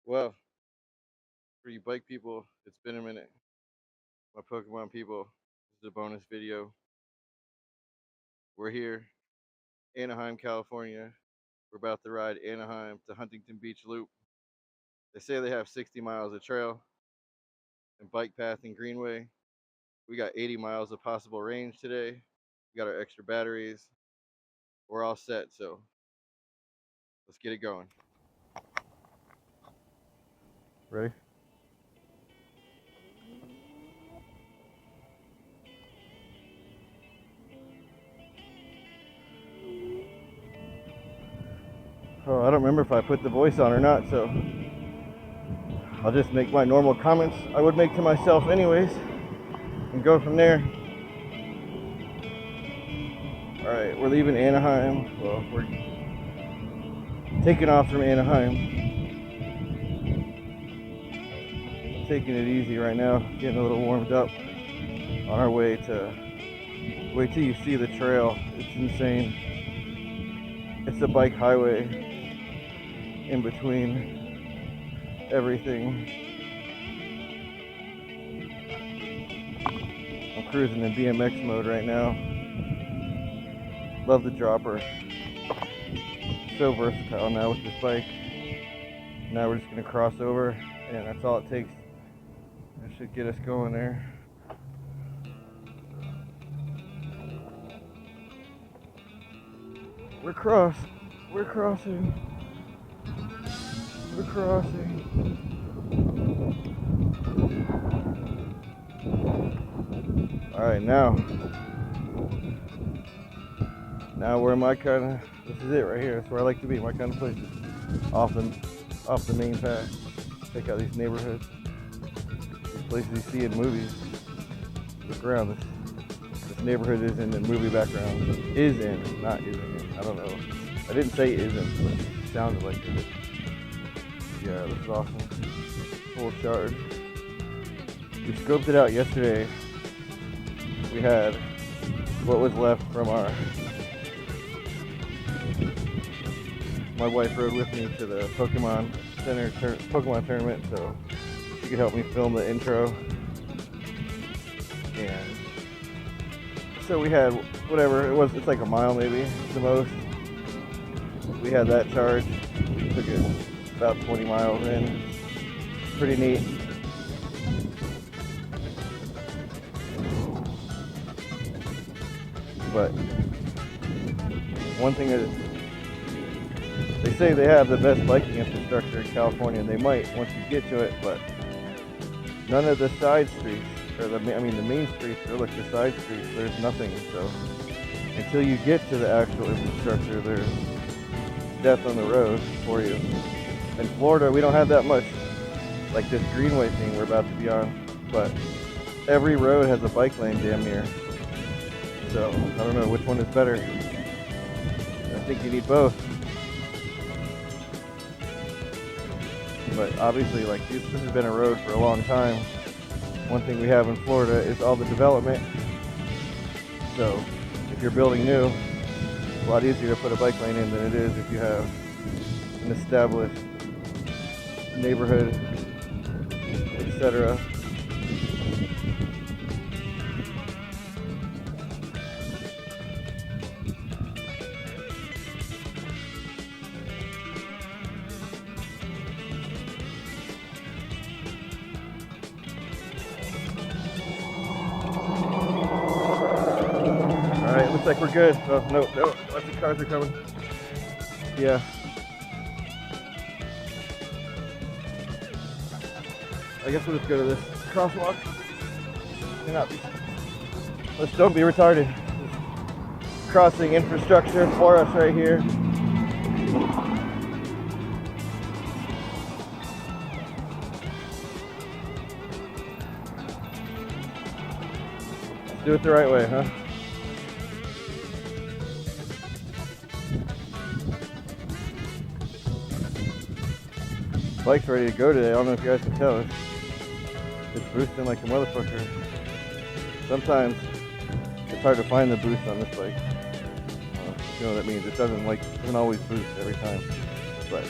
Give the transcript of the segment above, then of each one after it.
Well, for you bike people, it's been a minute. My Pokemon people, this is a bonus video. We're here, Anaheim, California. We're about to ride Anaheim to Huntington Beach Loop. They say they have 60 miles of trail and bike path and greenway. We got 80 miles of possible range today. We got our extra batteries. We're all set, so let's get it going. Ready? Oh, I don't remember if I put the voice on or not, so I'll just make my normal comments I would make to myself anyways and go from there. All right, we're leaving Anaheim. Well, we're taking off from Anaheim. Taking it easy right now, getting a little warmed up on our way to. Wait till you see the trail. It's insane. It's a bike highway in between everything. I'm cruising in BMX mode right now. Love the dropper. So versatile now with this bike. Now we're just gonna cross over, and that's all it takes. That should get us going there. We're crossing. We're crossing. All right, now where my kind of, this is it right here. That's where I like to be. My kind of places. Off the main path. Check out these neighborhoods. These places you see in movies. Look around. This neighborhood is in the movie background. Is in, not isn't in. I don't know. I didn't say isn't, but it sounded like it. Yeah, this is awesome. Full charge. We scoped it out yesterday. We had what was left from my wife rode with me to the Pokemon tournament, so she could help me film the intro. And so we had whatever it was, it's like a mile maybe the most. We had that charge. We took it about 20 miles in. Pretty neat. But one thing is, they say they have the best biking infrastructure in California, and they might once you get to it, but none of the side streets, or the main streets, or like the side streets, there's nothing. So until you get to the actual infrastructure, there's death on the road for you. In Florida, we don't have that much, like this greenway thing we're about to be on, but every road has a bike lane damn near. So I don't know which one is better. I think you need both. But obviously, like this has been a road for a long time. One thing we have in Florida is all the development. So if you're building new, it's a lot easier to put a bike lane in than it is if you have an established neighborhood, etc. Alright, looks like we're good. Oh, no, lots of cars are coming. Yeah. I guess we'll just go to this crosswalk. Let's don't be retarded. Crossing infrastructure for us right here. Let's do it the right way, huh? Bike's ready to go today. I don't know if you guys can tell. It's boosting like a motherfucker. Sometimes it's hard to find the boost on this bike. You know what that means? It doesn't always boost every time. But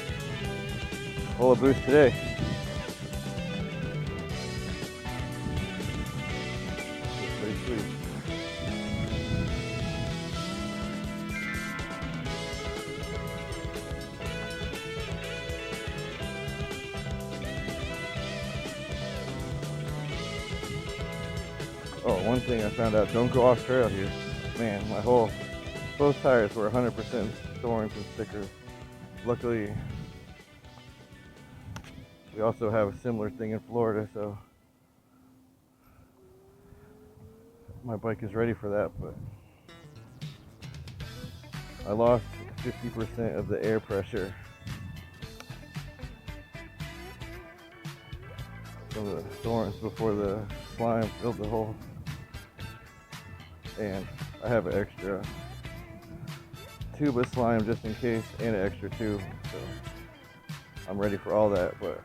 full of boost today. Pretty sweet. Oh, one thing I found out, don't go off trail here. Man, both tires were 100% thorns and stickers. Luckily, we also have a similar thing in Florida, so my bike is ready for that, but I lost 50% of the air pressure from the thorns before the slime filled the hole. And I have an extra tube of slime just in case, and an extra tube, so I'm ready for all that. But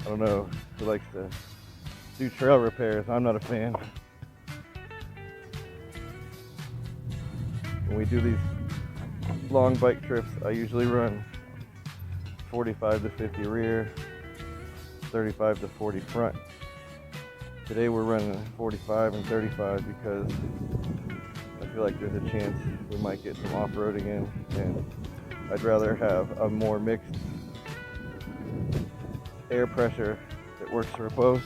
I don't know who likes to do trail repairs. I'm not a fan. When we do these long bike trips, I usually run 45 to 50 rear, 35 to 40 front. Today we're running 45 and 35 because I feel like there's a chance we might get some off-roading in, and I'd rather have a more mixed air pressure that works for both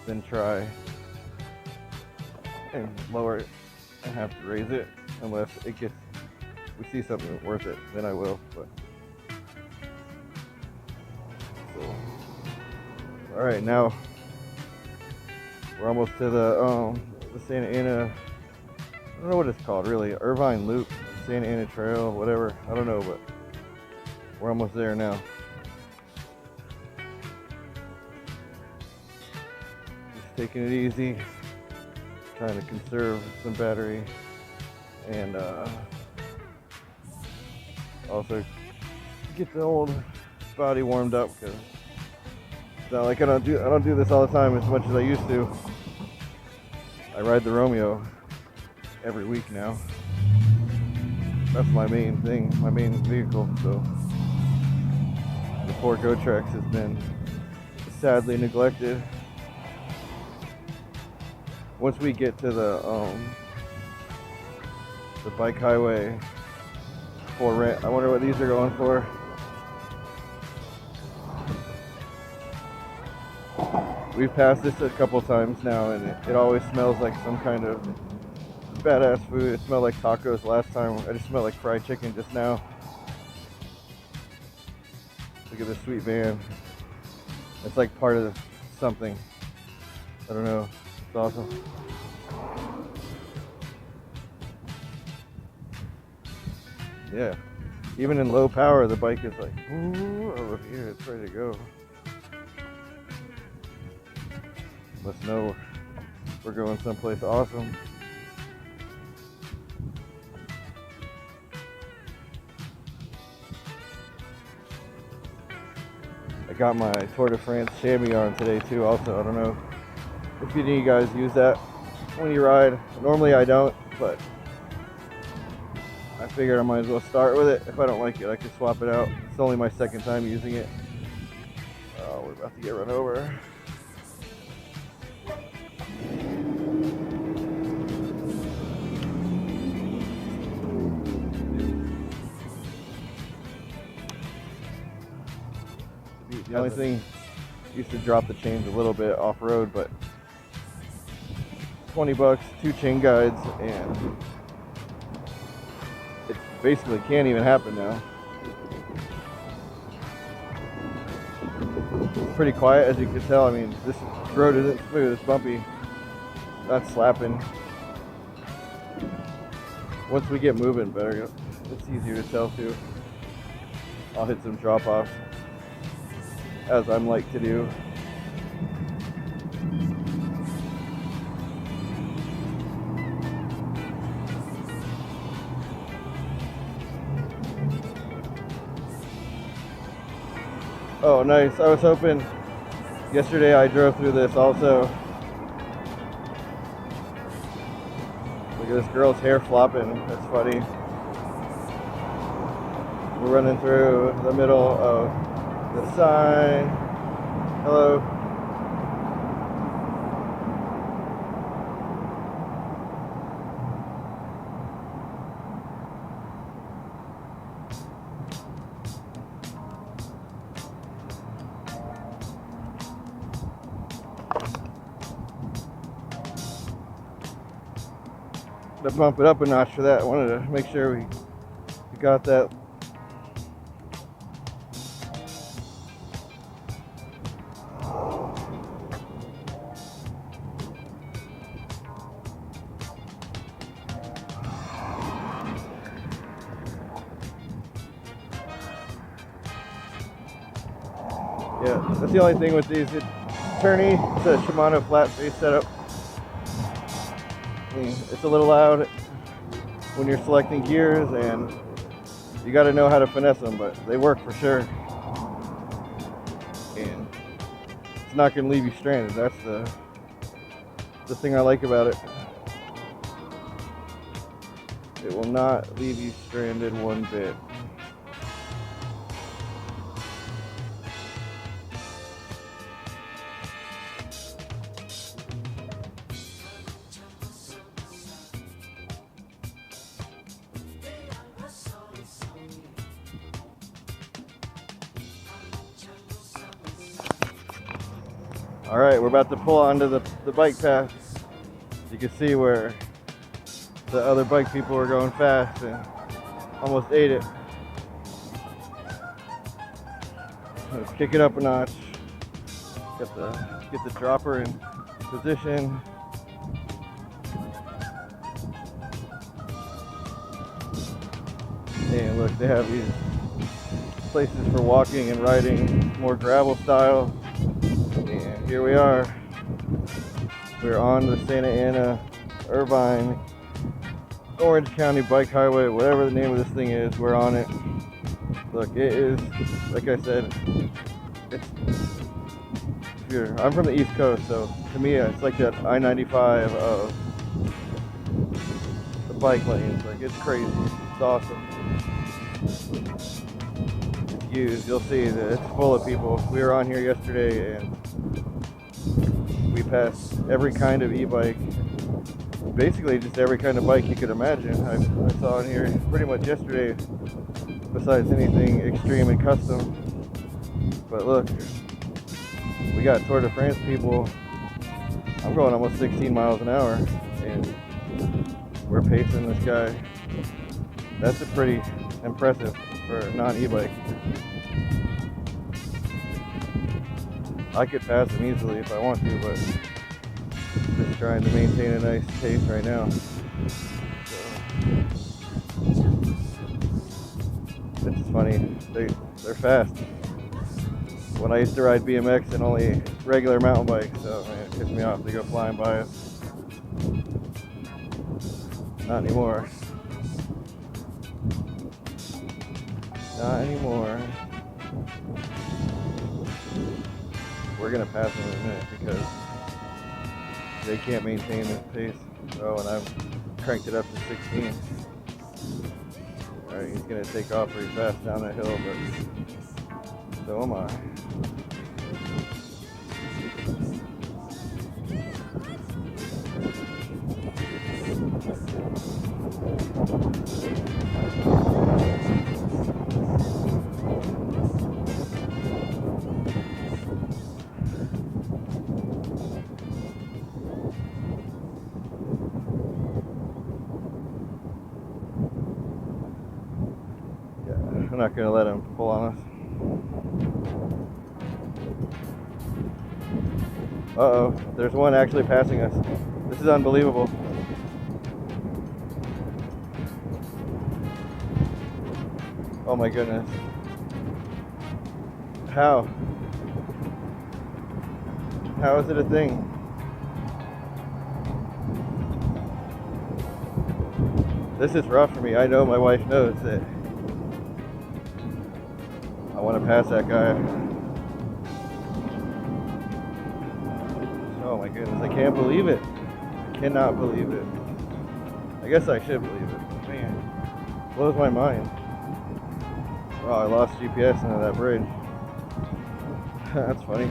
than try and lower it and have to raise it unless we see something worth it, then I will. But so, all right, now we're almost to the Santa Ana, I don't know what it's called really, Irvine Loop, Santa Ana Trail, whatever, I don't know, but we're almost there now. Just taking it easy, trying to conserve some battery, and also get the old body warmed up, because it's not like I don't do this all the time as much as I used to. I ride the Romeo every week now. That's my main thing, my main vehicle. So the poor GoTrex has been sadly neglected. Once we get to the bike highway for rent, I wonder what these are going for. We've passed this a couple times now, and it always smells like some kind of badass food. It smelled like tacos last time. I just smelled like fried chicken just now. Look at this sweet van. It's like part of something. I don't know. It's awesome. Yeah. Even in low power, the bike is like, ooh, over here, it's ready to go. Let's know we're going someplace awesome. I got my Tour de France chamois on today too also. I don't know if any of you guys use that when you ride. Normally I don't, but I figured I might as well start with it. If I don't like it, I could swap it out. It's only my second time using it. Oh, we're about to get run over. The only thing, used to drop the chains a little bit off-road, but 20 bucks, 2 chain guides, and it basically can't even happen now. It's pretty quiet, as you can tell. I mean, this road isn't smooth, it's bumpy, not slapping. Once we get moving better, it's easier to tell too. I'll hit some drop-offs, as I'm like to do. Oh, nice. I was hoping, yesterday I drove through this also. Look at this girl's hair flopping. That's funny. We're running through the middle of the sign. Hello. To bump it up a notch for that, I wanted to make sure we got that. Yeah, that's the only thing with these. Tourney, it's a Shimano flat face setup. It's a little loud when you're selecting gears, and you got to know how to finesse them, but they work for sure. And it's not going to leave you stranded. That's the thing I like about it. It will not leave you stranded one bit. All right, we're about to pull onto the bike path. You can see where the other bike people were going fast and almost ate it. Let's kick it up a notch. Get the dropper in position. And look, they have these places for walking and riding, more gravel style. And here we are. We're on the Santa Ana, Irvine, Orange County Bike Highway, whatever the name of this thing is, we're on it. Look, it is, like I said, I'm from the East Coast, so to me it's like that I-95 of the bike lanes. Like, it's crazy. It's awesome. It's used. You'll see that it's full of people. We were on here yesterday and we passed every kind of e-bike. Basically just every kind of bike you could imagine. I saw in here pretty much yesterday, besides anything extreme and custom. But look, we got Tour de France people. I'm going almost 16 miles an hour and we're pacing this guy. That's a pretty impressive for a non-e-bike. I could pass him easily if I want to, but just trying to maintain a nice pace right now. So, it's funny, they're fast. When I used to ride BMX and only regular mountain bikes, so man, it pissed me off. They go flying by us. Not anymore. Not anymore. We're gonna pass them in a minute because they can't maintain this pace. Oh, and I've cranked it up to 16. Alright, he's gonna take off pretty fast down that hill, but so am I. I'm not going to let him pull on us. Uh-oh, there's one actually passing us. This is unbelievable. Oh my goodness. How? How is it a thing? This is rough for me. I know my wife knows that I want to pass that guy. Oh my goodness, I can't believe it. I cannot believe it. I guess I should believe it. Man, it blows my mind. Oh, I lost GPS into that bridge. That's funny.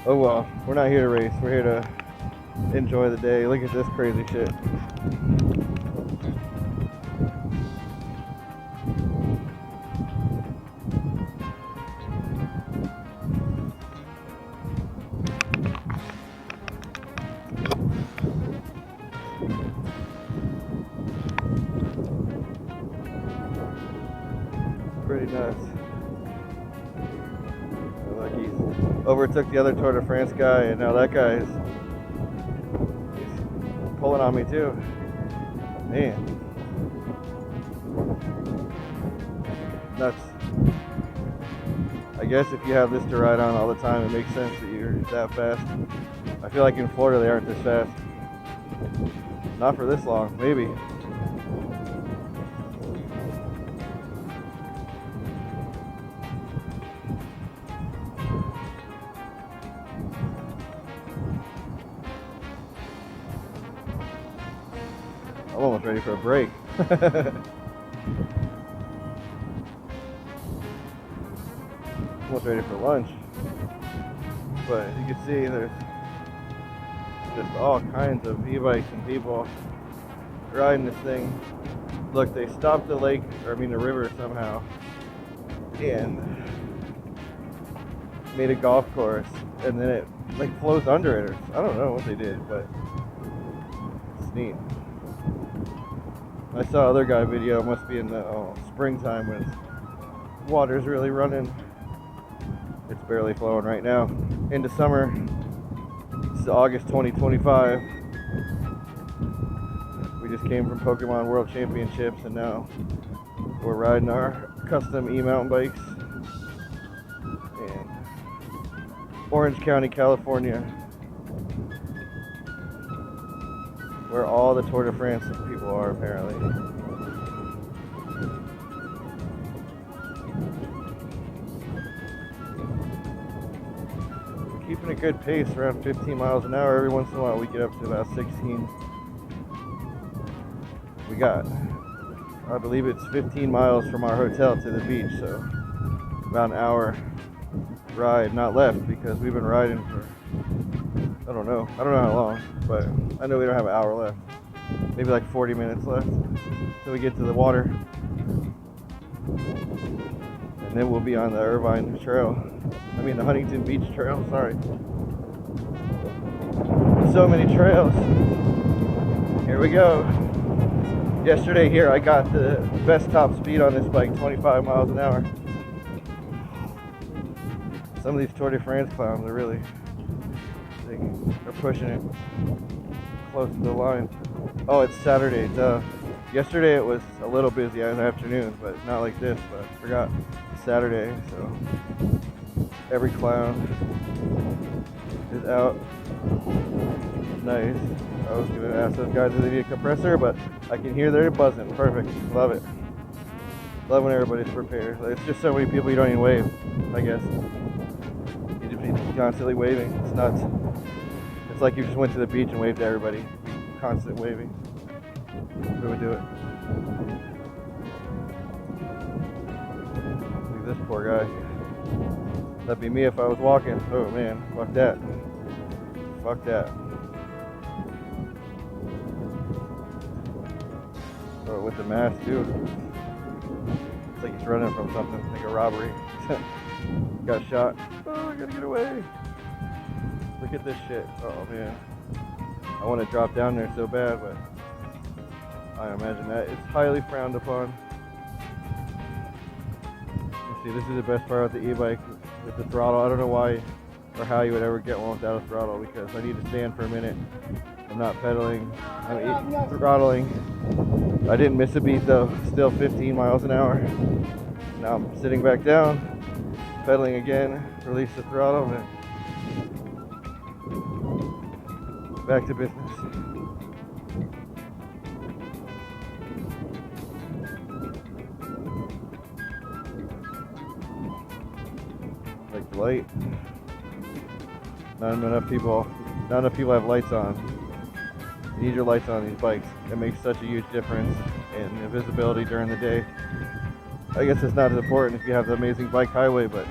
Oh well, we're not here to race. We're here to enjoy the day. Look at this crazy shit. Pretty nuts. Look, he overtook the other Tour de France guy, and now that guy is pulling on me too. Man, nuts. I guess if you have this to ride on all the time, it makes sense that you're that fast. I feel like in Florida they aren't this fast. Not for this long, maybe. I'm almost ready for a break. Almost ready for lunch. But you can see there's just all kinds of e-bikes and people riding this thing. Look, they stopped the lake, or I mean the river somehow, and made a golf course, and then it like flows under it, or I don't know what they did, but it's neat. I saw other guy video, it must be in the springtime when water's really running. It's barely flowing right now. Into summer, it's August 2025. We just came from Pokemon World Championships, and now we're riding our custom e-mountain bikes in Orange County, California, where all the Tour de France people are apparently. We're keeping a good pace, around 15 miles an hour. Every once in a while we get up to about 16. We got, I believe it's 15 miles from our hotel to the beach, so about an hour ride, not left, because we've been riding for, I don't know how long, but I know we don't have an hour left. Maybe like 40 minutes left till we get to the water. And then we'll be on the Irvine Trail. I mean the Huntington Beach Trail, sorry. So many trails. Here we go. Yesterday here I got the best top speed on this bike, 25 miles an hour. Some of these Tour de France clowns are really, they're pushing it close to the line. Oh, it's Saturday, duh. Yesterday it was a little busy in the afternoon, but not like this, but I forgot it's Saturday, so every clown is out. Nice. I was gonna ask those guys if they need a compressor, but I can hear they're buzzing. Perfect. Love it. Love when everybody's prepared. Like, it's just so many people you don't even wave, I guess. You just be constantly waving. It's nuts. It's like you just went to the beach and waved to everybody. Constant waving. Who would do it? Look at this poor guy. That'd be me if I was walking. Oh man, fuck that. Fuck that. Oh, with the mask too. It's like he's running from something, like a robbery. Got shot. Oh, I gotta get away. Look at this shit. Oh man. I want to drop down there so bad, but I imagine that it's highly frowned upon. You see, this is the best part of the e-bike with the throttle. I don't know why or how you would ever get one without a throttle, because I need to stand for a minute. I'm not pedaling, I'm throttling. I didn't miss a beat though, still 15 miles an hour. Now I'm sitting back down, pedaling again, release the throttle, and back to business. Like the light. Not enough people have lights on. You need your lights on these bikes. It makes such a huge difference in the visibility during the day. I guess it's not as important if you have the amazing bike highway, but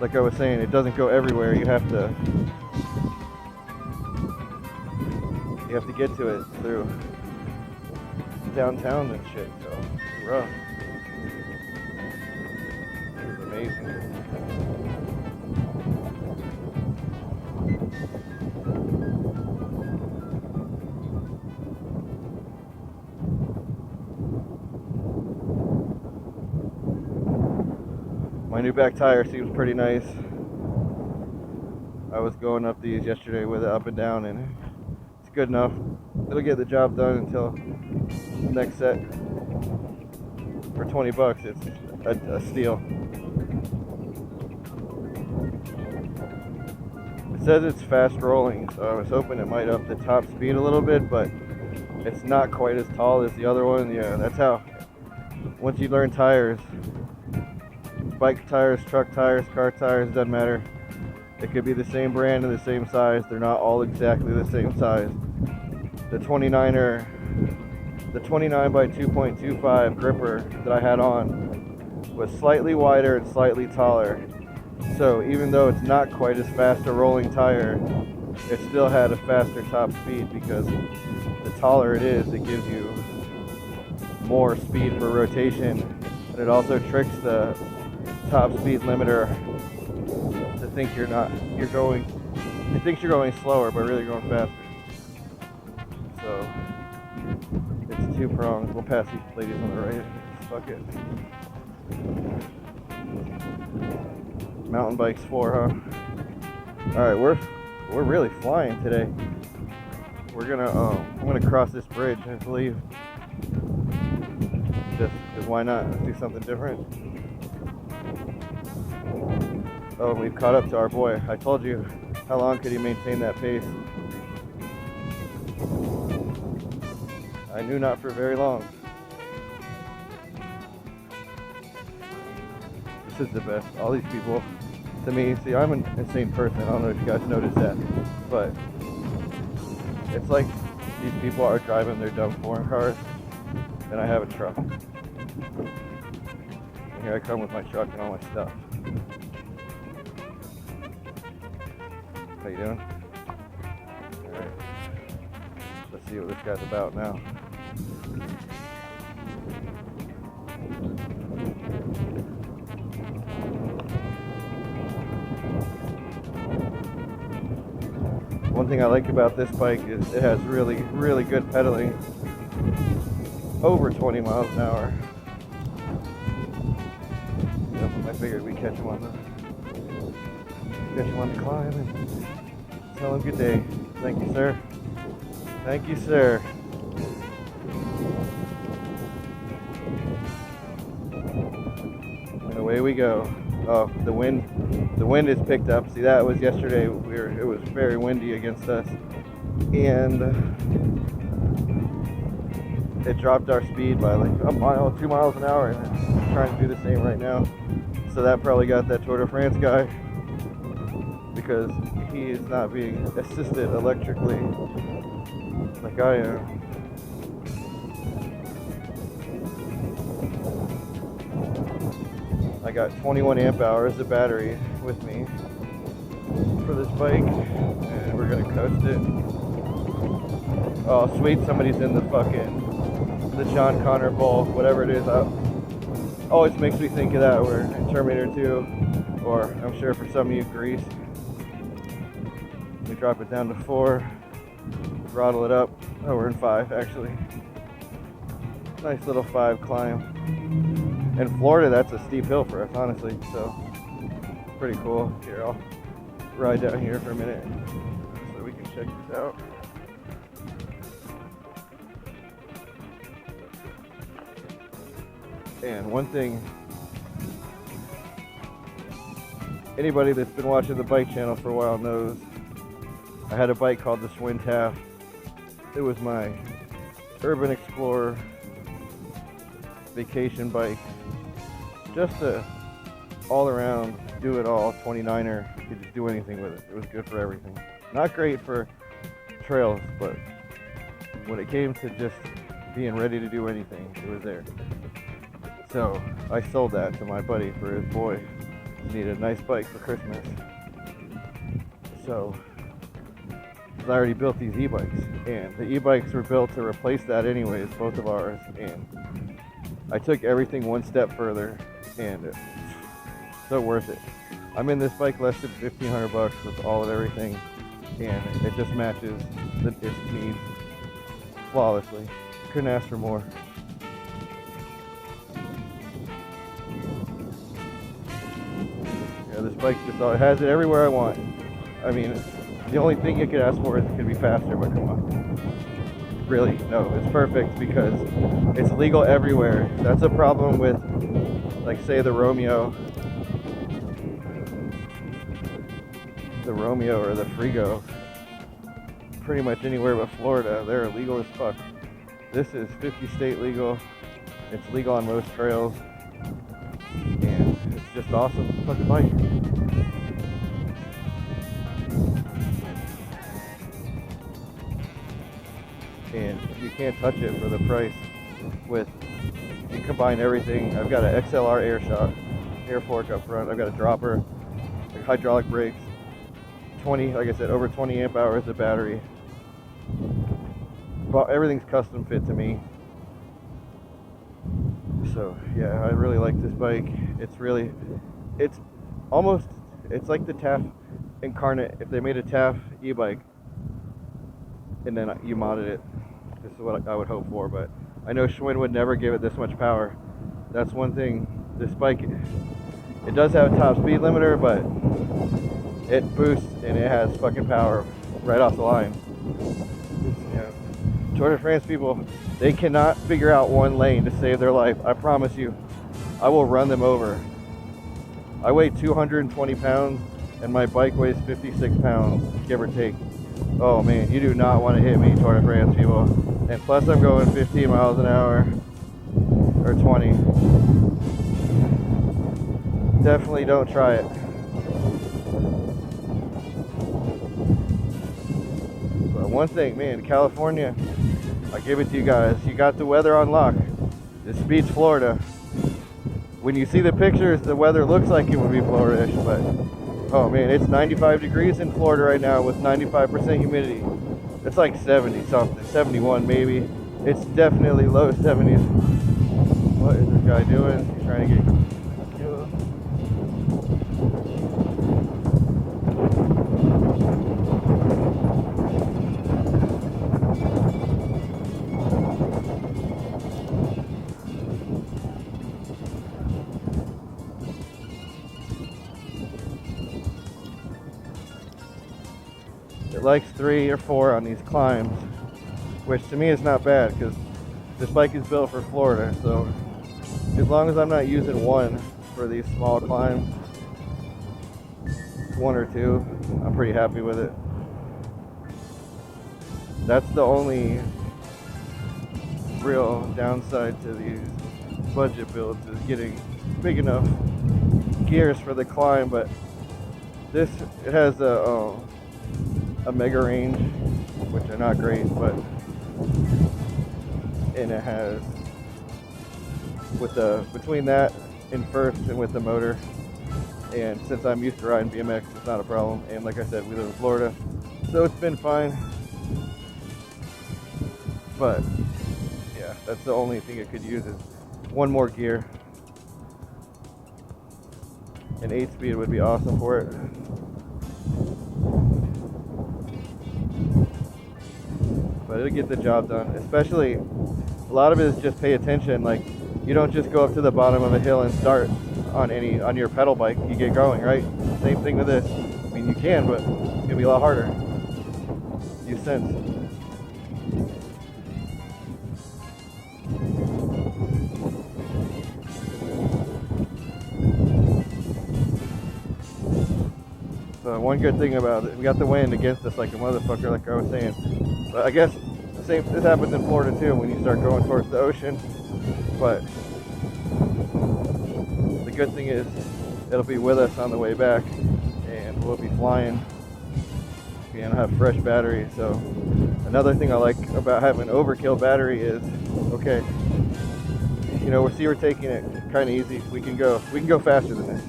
like I was saying, it doesn't go everywhere. You have to get to it through downtown and shit, so it's rough. It's amazing. My new back tire seems pretty nice. I was going up these yesterday with it up and down, and it's good enough. It'll get the job done until the next set. For 20 bucks, it's a steal. It says it's fast rolling, so I was hoping it might up the top speed a little bit, but it's not quite as tall as the other one. Yeah, that's how, once you learn tires, bike tires, truck tires, car tires, doesn't matter. It could be the same brand and the same size. They're not all exactly the same size. The 29 by 2.25 gripper that I had on was slightly wider and slightly taller. So even though it's not quite as fast a rolling tire, it still had a faster top speed, because the taller it is, it gives you more speed for rotation, and it also tricks the top speed limiter to think it thinks you're going slower, but really you're going faster. So it's two prongs. We'll pass these ladies on the right. Fuck it. Mountain bikes 4, huh? All right, we're really flying today. We're gonna I'm gonna cross this bridge, I believe. Just because why not? Let's do something different. Oh, we've caught up to our boy. I told you, how long could he maintain that pace? I knew not for very long. This is the best. All these people, to me, see, I'm an insane person. I don't know if you guys noticed that, but it's like these people are driving their dumb foreign cars, and I have a truck. And here I come with my truck and all my stuff. How you doing? Alright. Let's see what this guy's about now. One thing I like about this bike is it has really, really good pedaling. Over 20 miles an hour. Yep, I figured we'd catch him on the climb and tell him good day. Thank you, sir. Thank you, sir. And away we go. Oh, the wind is picked up. See, that was yesterday. It was very windy against us, and it dropped our speed by like a mile, 2 miles an hour, and it's trying to do the same right now. So that probably got that Tour de France guy, because he is not being assisted electrically like I am. I got 21 amp hours of battery with me for this bike, and we're gonna coast it. Oh sweet, somebody's in the John Connor Bowl, whatever it is. Always makes me think of that. We're in Terminator 2, or I'm sure for some of you, Grease. We drop it down to 4, throttle it up. Oh, we're in 5 actually. Nice little 5 climb. In Florida, that's a steep hill for us, honestly, so pretty cool. Here, I'll ride down here for a minute so we can check this out. And one thing, anybody that's been watching the bike channel for a while knows, I had a bike called the Schwinn Taft. It was my Urban Explorer vacation bike. Just a all-around, do-it-all 29er. You could just do anything with it. It was good for everything. Not great for trails, but when it came to just being ready to do anything, it was there. So I sold that to my buddy for his boy. He needed a nice bike for Christmas. So I already built these e-bikes, and the e-bikes were built to replace that anyways, both of ours, and I took everything one step further, and it's so worth it. I'm in this bike less than $1,500 with all of everything, and it just matches its needs flawlessly. Couldn't ask for more. Yeah, this bike just it has it everywhere I want. I mean, the only thing you could ask for is it could be faster, but come on. Really, no, it's perfect because it's legal everywhere. That's a problem with, like, say, the Romeo or the Frigo. Pretty much anywhere but Florida, they're illegal as fuck. This is 50 state legal. It's legal on most trails, and it's just awesome fucking bike. And you can't touch it for the price. With you combine everything. I've got an XLR air shock, air fork up front. I've got a dropper, hydraulic brakes, 20, like I said, over 20 amp hours of battery. But everything's custom fit to me. So yeah, I really like this bike. It's like the TAF incarnate. If they made a TAF e-bike and then you modded it, this is what I would hope for. But I know Schwinn would never give it this much power. That's one thing. This bike, it does have a top speed limiter, but it boosts and it has fucking power right off the line. Tour de France people, they cannot figure out one lane to save their life. I promise you, I will run them over. I weigh 220 pounds and my bike weighs 56 pounds, give or take. Oh man, you do not want to hit me, Tour de France people. And plus I'm going 15 miles an hour, or 20. Definitely don't try it. But one thing, man, California, I give it to you guys. You got the weather on lock. This beats Florida. When you see the pictures, the weather looks like it would be Florida-ish, but oh man, it's 95 degrees in Florida right now with 95% humidity. It's like 70 something, 71 maybe. It's definitely low 70s. What is this guy doing? He's trying to get killed. It likes 3 or 4 on these climbs, which to me is not bad because this bike is built for Florida. So as long as I'm not using one for these small climbs, 1 or 2, I'm pretty happy with it. That's the only real downside to these budget builds, is getting big enough gears for the climb. But this, it has a mega range, which are not great, but and it has between that and first and with the motor, and since I'm used to riding BMX, it's not a problem. And like I said, we live in Florida, so it's been fine. But yeah, that's the only thing it could use, is 1 more gear. An 8-speed would be awesome for it. But it'll get the job done. Especially, a lot of it is just pay attention. Like, you don't just go up to the bottom of a hill and start on your pedal bike. You get going, right? Same thing with this. I mean, you can, but it's gonna be a lot harder. Use sense. So one good thing about it, we got the wind against us like a motherfucker, like I was saying. But I guess this happens in Florida too when you start going towards the ocean. But the good thing is it'll be with us on the way back, and we'll be flying and have fresh batteries. So Another thing I like about having overkill battery is, okay, you know, we're taking it kind of easy. We can go faster than this,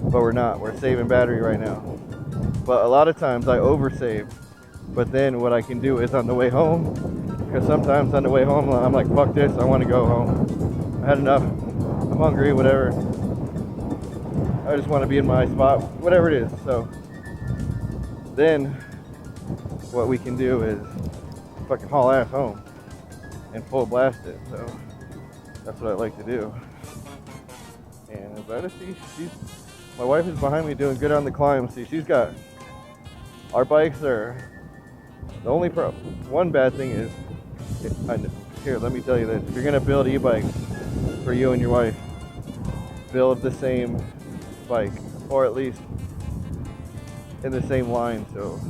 but we're not. We're saving battery right now. But a lot of times I oversave. But then what I can do is on the way home, because sometimes on the way home I'm like, fuck this, I want to go home. I had enough. I'm hungry, whatever. I just want to be in my spot, whatever it is. So then what we can do is fucking haul ass home and full blast it. So that's what I like to do. And as I see, my wife is behind me doing good on the climb. See, she's got, our bikes are, the only one bad thing is, here, let me tell you this. If you're going to build e-bikes for you and your wife, build the same bike, or at least in the same line so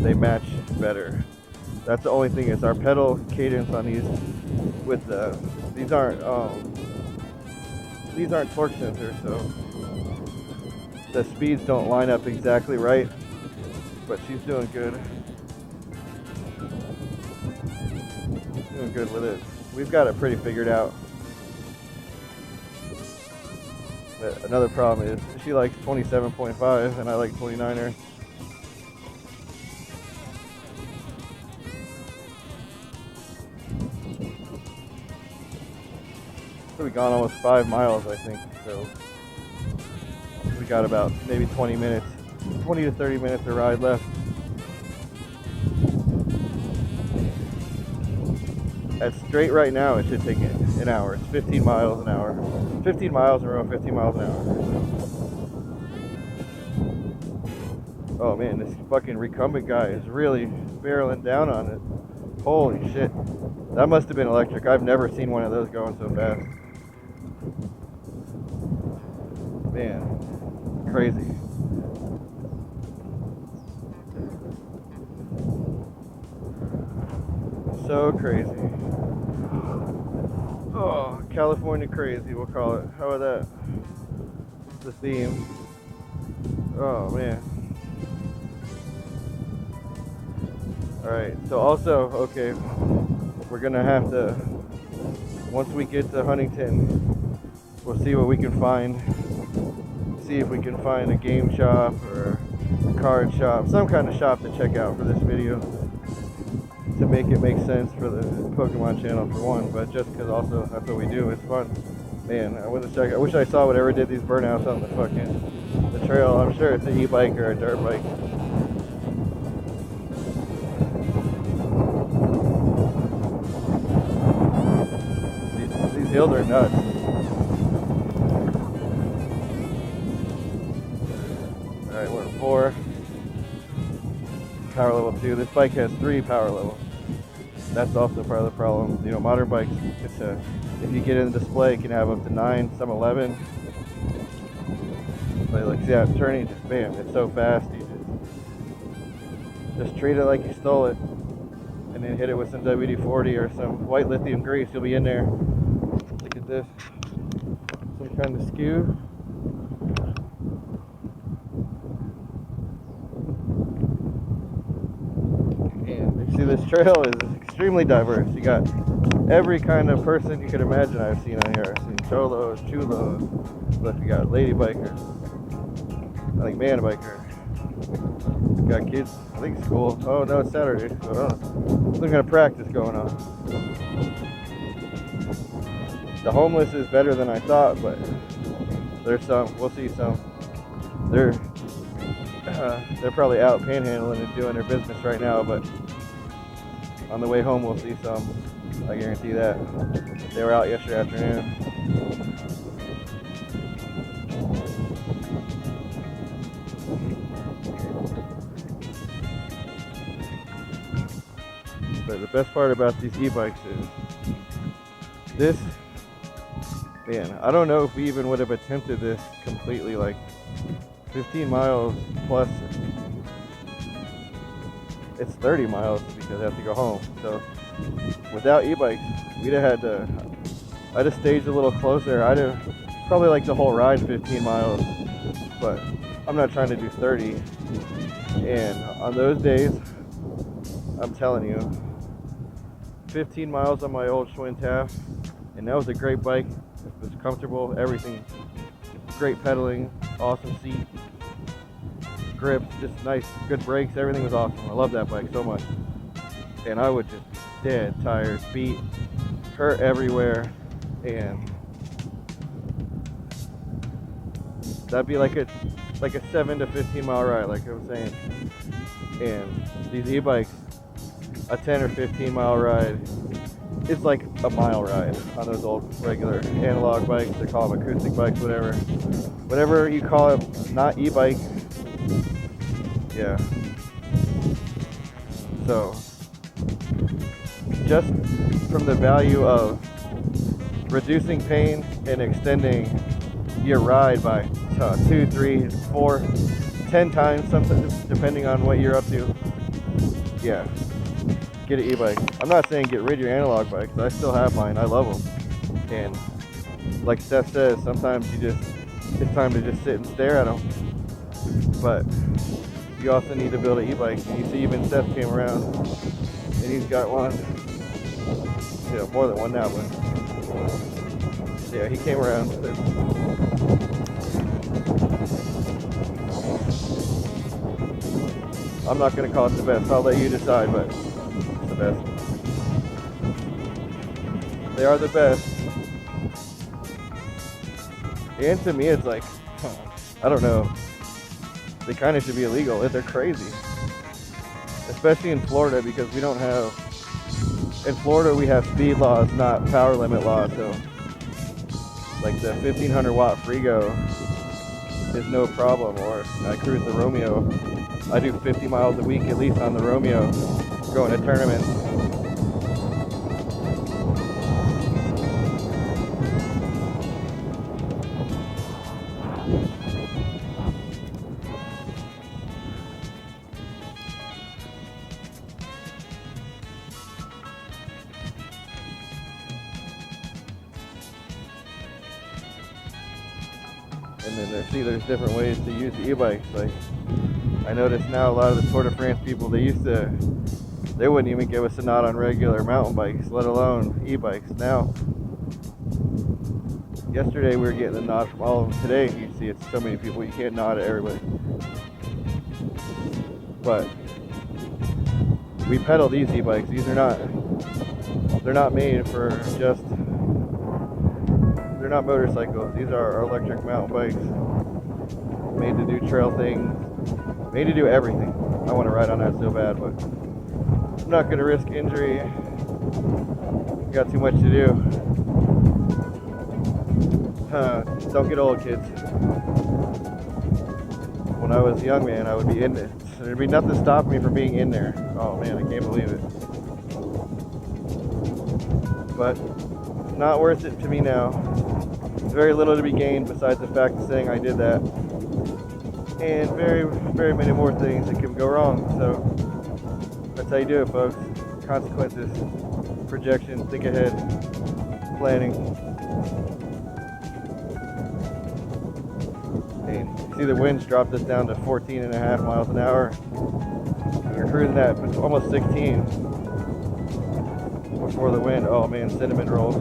they match better. That's the only thing, is our pedal cadence on these, with these aren't torque sensors, so the speeds don't line up exactly right, but she's doing good. Doing good with it. We've got it pretty figured out. But another problem is she likes 27.5 and I like 29er. So we've gone almost 5 miles, I think. So we got about maybe 20 to 30 minutes of ride left. At straight right now, it should take an hour. It's 15 miles an hour. 15 miles in a row, 15 miles an hour. Oh man, this fucking recumbent guy is really barreling down on it. Holy shit. That must have been electric. I've never seen one of those going so fast. Man, crazy. So crazy. Oh, California crazy, we'll call it. How about that? The theme. Oh man. Alright, so also, okay, we're gonna have to, once we get to Huntington, we'll see what we can find. See if we can find a game shop or a card shop, some kind of shop to check out for this video, to make it make sense for the Pokemon channel for one, but just because also that's what we do, it's fun. Man, I wish I saw whatever did these burnouts on the trail. I'm sure it's an e-bike or a dirt bike. These hills are nuts. Alright, we're at 4. Power level 2. This bike has 3 power levels. That's also part of the problem. You know, modern bikes, if you get in the display, it can have up to 9, some 11. But like, see, I'm turning, just bam, it's so fast. You just treat it like you stole it, and then hit it with some WD-40 or some white lithium grease. You'll be in there. Look at this, some kind of skew. And you see, this trail is extremely diverse. You got every kind of person you could imagine I've seen on here. I've seen cholos, chulos. Look, we got lady biker, I think man biker. We got kids, I think school. Oh no, it's Saturday, so I don't know. Some kind of practice going on. The homeless is better than I thought, but there's some. We'll see some. They're probably out panhandling and doing their business right now, but on the way home we'll see some. I guarantee that. They were out yesterday afternoon. But the best part about these e-bikes is this, man, I don't know if we even would have attempted this completely, like 15 miles plus, it's 30 miles because I have to go home. So without e-bikes, we'd have had to, I'd have staged a little closer. I'd have probably like the whole ride 15 miles, but I'm not trying to do 30. And on those days, I'm telling you, 15 miles on my old Schwinn Taft, and that was a great bike. It was comfortable, everything, great pedaling, awesome seat, grips, just nice, good brakes, everything was awesome. I love that bike so much. And I would just dead tired, feet hurt everywhere, and that'd be like a 7 to 15 mile ride, like I was saying. And these e-bikes, a 10 or 15 mile ride, it's like a mile ride on those old regular analog bikes. They call them acoustic bikes, whatever you call it, not e-bike. Yeah. So just from the value of reducing pain and extending your ride by 2, 3, 4, 10 times, something depending on what you're up to. Yeah, get an e-bike. I'm not saying get rid of your analog bikes. I still have mine. I love them. And like Steph says, sometimes it's time to just sit and stare at them. But you also need to build an e-bike. And you see, even Steph came around, and he's got one. You know, more than one now, but yeah, he came around. I'm not going to call it the best. I'll let you decide, but it's the best. They are the best. And to me, it's like, I don't know. They kind of should be illegal. They're crazy. Especially in Florida, because we don't have... In Florida, we have speed laws, not power limit laws. So, like the 1500 watt Frigo is no problem. Or I cruise the Romeo. I do 50 miles a week at least on the Romeo, going to tournaments. And then there's different ways to use the e-bikes. Like, I notice now a lot of the Tour de France people, they wouldn't even give us a nod on regular mountain bikes, let alone e-bikes. Now, yesterday we were getting a nod from all of them. Today, you see it's so many people, you can't nod at everybody. But we pedal these e-bikes. They're not made for just, they're not motorcycles. These are electric mountain bikes, made to do trail things, made to do everything. I want to ride on that so bad, but I'm not going to risk injury. Got too much to do. Don't get old, kids. When I was a young man, I would be in it. There'd be nothing stopping me from being in there. Oh man, I can't believe it. But it's not worth it to me now. There's very little to be gained besides the fact of saying I did that. And very, very many more things that can go wrong. So that's how you do it, folks. Consequences, projection, think ahead, planning. And you see the winds dropped us down to 14.5 miles an hour. We were cruising at almost 16 before the wind. Oh man, cinnamon rolls.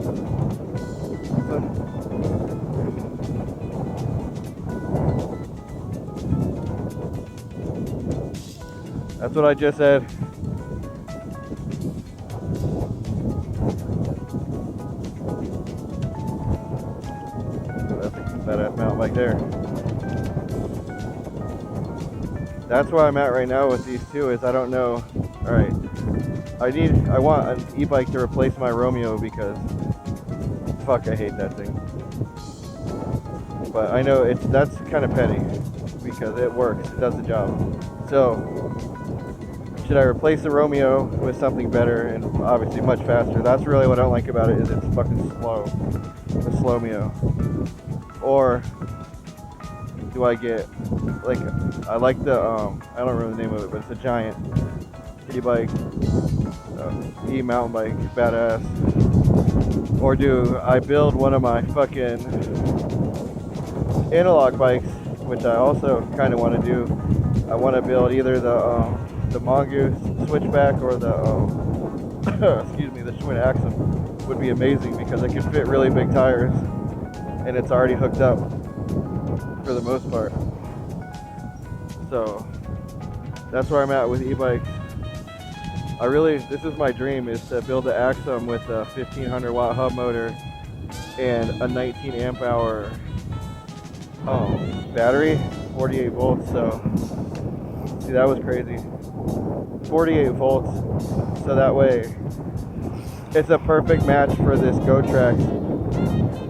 That's what I just said. That's a badass mountain bike there. That's where I'm at right now with these two, is I don't know. Alright. I want an e-bike to replace my Romeo because fuck, I hate that thing. But I know that's kind of petty because it works, it does the job. So should I replace the Romeo with something better and obviously much faster? That's really what I don't like about it, is it's fucking slow. The Slowmeo. Or do I get, like, I like the, I don't remember the name of it, but it's a giant e-bike, e-mountain bike, badass. Or do I build one of my fucking analog bikes, which I also kind of want to do. I want to build either the Mongoose switchback or the excuse me, the Schwinn Axum would be amazing because it can fit really big tires and it's already hooked up for the most part. So that's where I'm at with e-bikes. This is my dream, is to build an Axum with a 1500 watt hub motor and a 19 amp hour battery, 48 volts. So see, that was crazy, 48 volts. So that way it's a perfect match for this GoTrax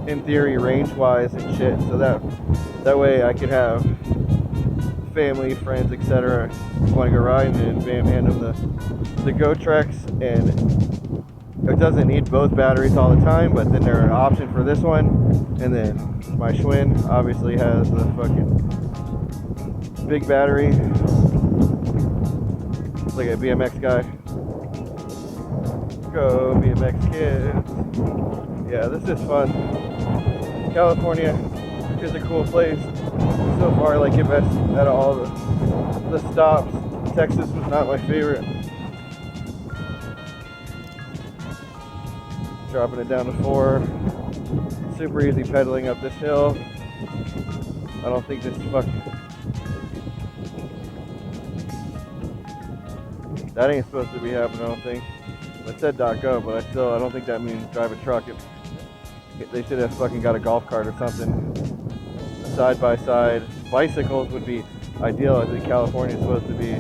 in theory, range wise and shit. So that way I could have family, friends, etc. want to go riding and bam, hand them the GoTrax, and it doesn't need both batteries all the time, but then they're an option for this one. And then my Schwinn obviously has the fucking big battery. Look at BMX guy. Go BMX kids. Yeah, this is fun. California is a cool place. So far, I like it best out of all the stops. Texas was not my favorite. Dropping it down to 4. Super easy pedaling up this hill. I don't think this that ain't supposed to be happening, I don't think. It said .go, but I don't think that means drive a truck. They should have fucking got a golf cart or something. Side by side. Bicycles would be ideal. I think California is supposed to be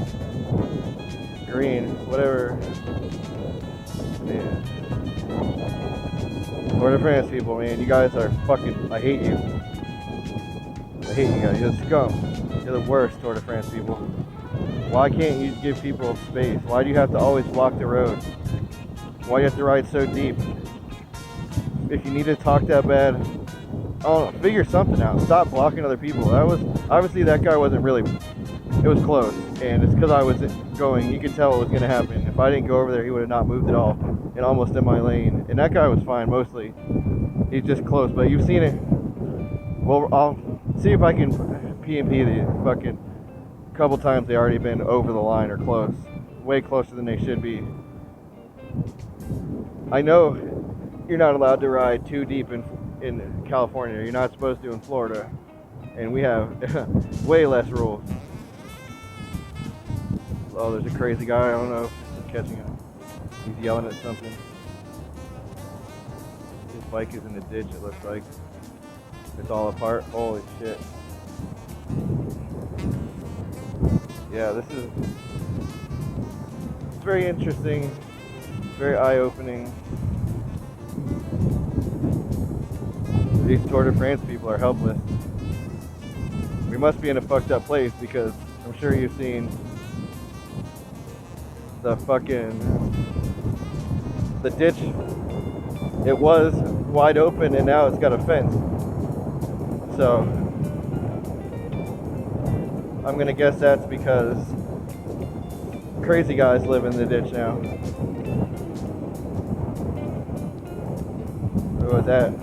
green. Whatever. Man. Tour de France people, man. You guys are fucking... I hate you. I hate you guys. You're scum. You're the worst, Tour de France people. Why can't you give people space? Why do you have to always block the road? Why do you have to ride so deep? If you need to talk that bad, figure something out. Stop blocking other people. That was obviously, that guy wasn't really. It was close, and it's because I was going. You could tell it was going to happen. If I didn't go over there, he would have not moved at all, and almost in my lane. And that guy was fine mostly. He's just close, but you've seen it. Well, I'll see if I can P&P the fucking couple times they already been over the line or close, way closer than they should be. I know you're not allowed to ride too deep in California. You're not supposed to in Florida, and we have way less rules. Oh, there's a crazy guy. I don't know if he's catching him. He's yelling at something. His bike is in the ditch, it looks like. It's all apart. Holy shit. Yeah, it's very interesting, very eye-opening. These Tour de France people are helpless. We must be in a fucked up place because I'm sure you've seen the ditch. It was wide open and now it's got a fence. So I'm gonna guess that's because crazy guys live in the ditch now. What was that?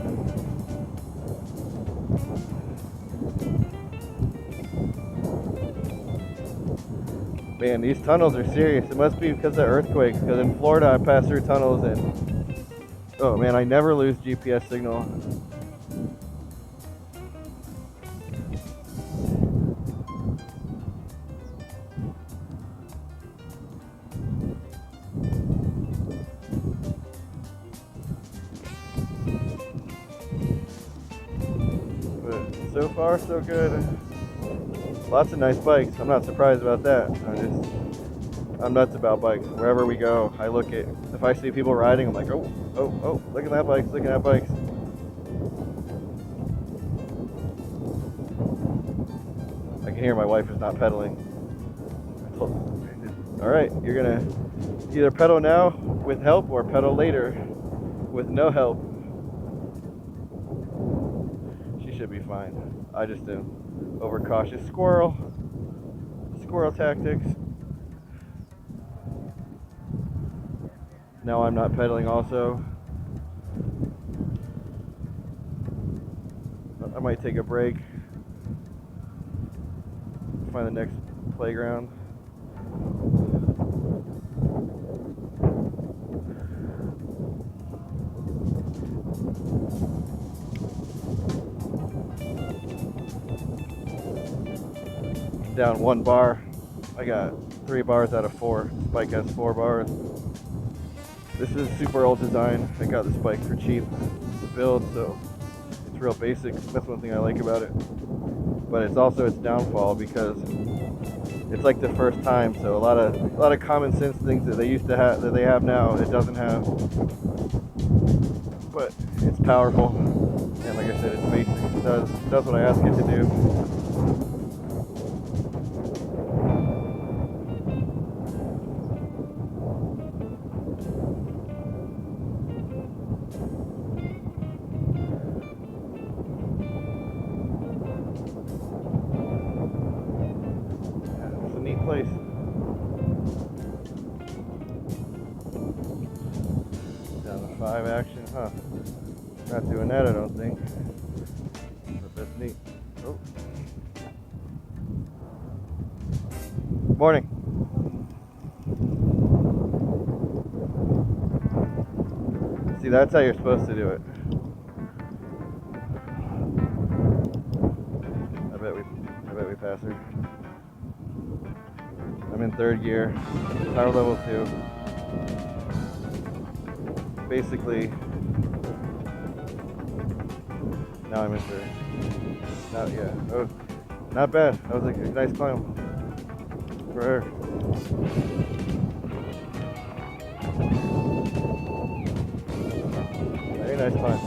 Man, these tunnels are serious. It must be because of earthquakes, because in Florida I pass through tunnels and oh man, I never lose GPS signal. So far, so good. Lots of nice bikes. I'm not surprised about that. I'm nuts about bikes. Wherever we go, I look at, if I see people riding, I'm like, oh, look at that bike, look at that bike. I can hear my wife is not pedaling. All right, you're gonna either pedal now with help or pedal later with no help. Should be fine. I just am overcautious. Squirrel tactics. Now I'm not pedaling also. I might take a break. Find the next playground. down 1 bar. I got 3 bars out of 4. This bike has 4 bars. This is super old design. I got this bike for cheap to build, so it's real basic. That's one thing I like about it. But it's also its downfall because it's like the first time, so a lot of common sense things that they used to have that they have now, it doesn't have. But it's powerful, and like I said, it's basic. It does what I ask it to do. It's a neat place. Down to 5 action, huh? Not doing that, I don't think. But that's neat. Oh. Morning. See, that's how you're supposed to do it. I bet we pass her. I'm in 3rd gear, power level 2. Basically, now I'm in 3rd. Not yet. Oh, not bad. That was a nice climb for her. Very nice climb.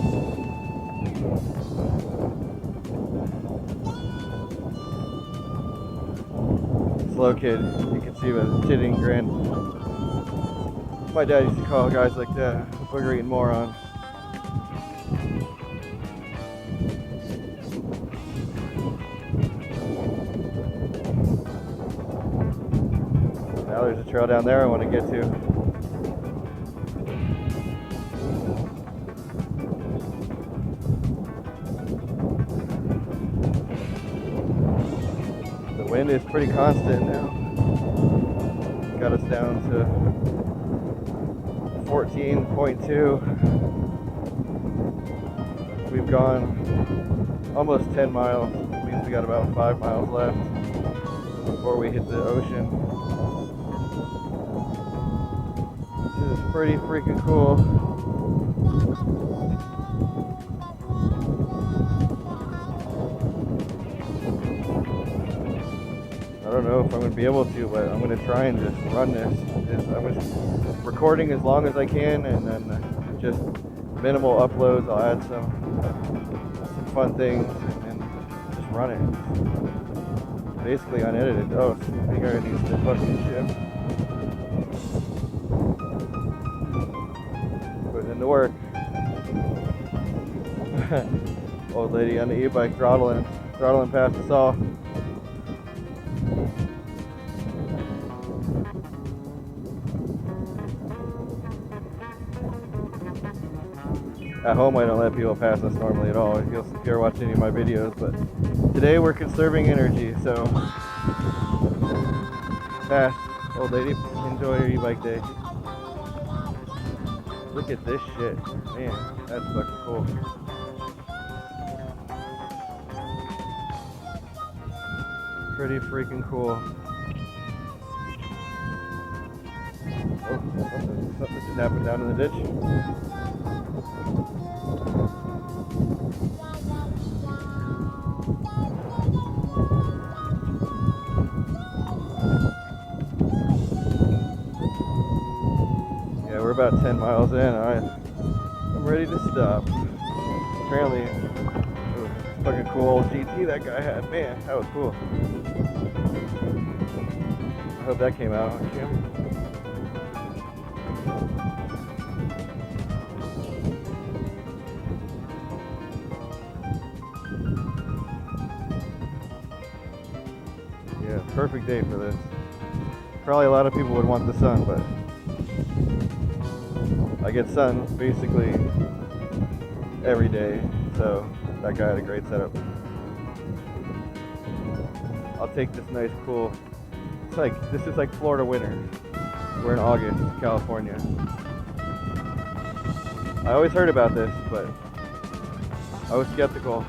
Slow kid. You can see by the chitting grin. My dad used to call guys like that a booger-eating moron. Now there's a trail down there I want to get to. The wind is pretty constant now. Got us down to 14.2. We've gone almost 10 miles. It means we got about 5 miles left before we hit the ocean. This is pretty freaking cool. I don't know if I'm going to be able to, but I'm going to try and just run this. I'm just recording as long as I can, and then just minimal uploads. I'll add some fun things and just run it. Basically unedited. Oh, I think I need to fucking shit. Putting in the work. Old lady on the e-bike throttling past us all. At home, I don't let people pass us normally at all, if you're watching any of my videos, but today we're conserving energy, so pass, old lady, enjoy your e-bike day. Look at this shit, man, that's fucking cool. Pretty freaking cool. Oh, something just happened down in the ditch. Yeah, we're about 10 miles in. I'm ready to stop. Apparently, it was a fucking cool old GT that guy had. Man, that was cool. I hope that came out on camera. Yeah, perfect day for this. Probably a lot of people would want the sun, but I get sun basically every day, so that guy had a great setup. I'll take this nice cool, this is like Florida winter. We're in August, California. I always heard about this, but I was skeptical.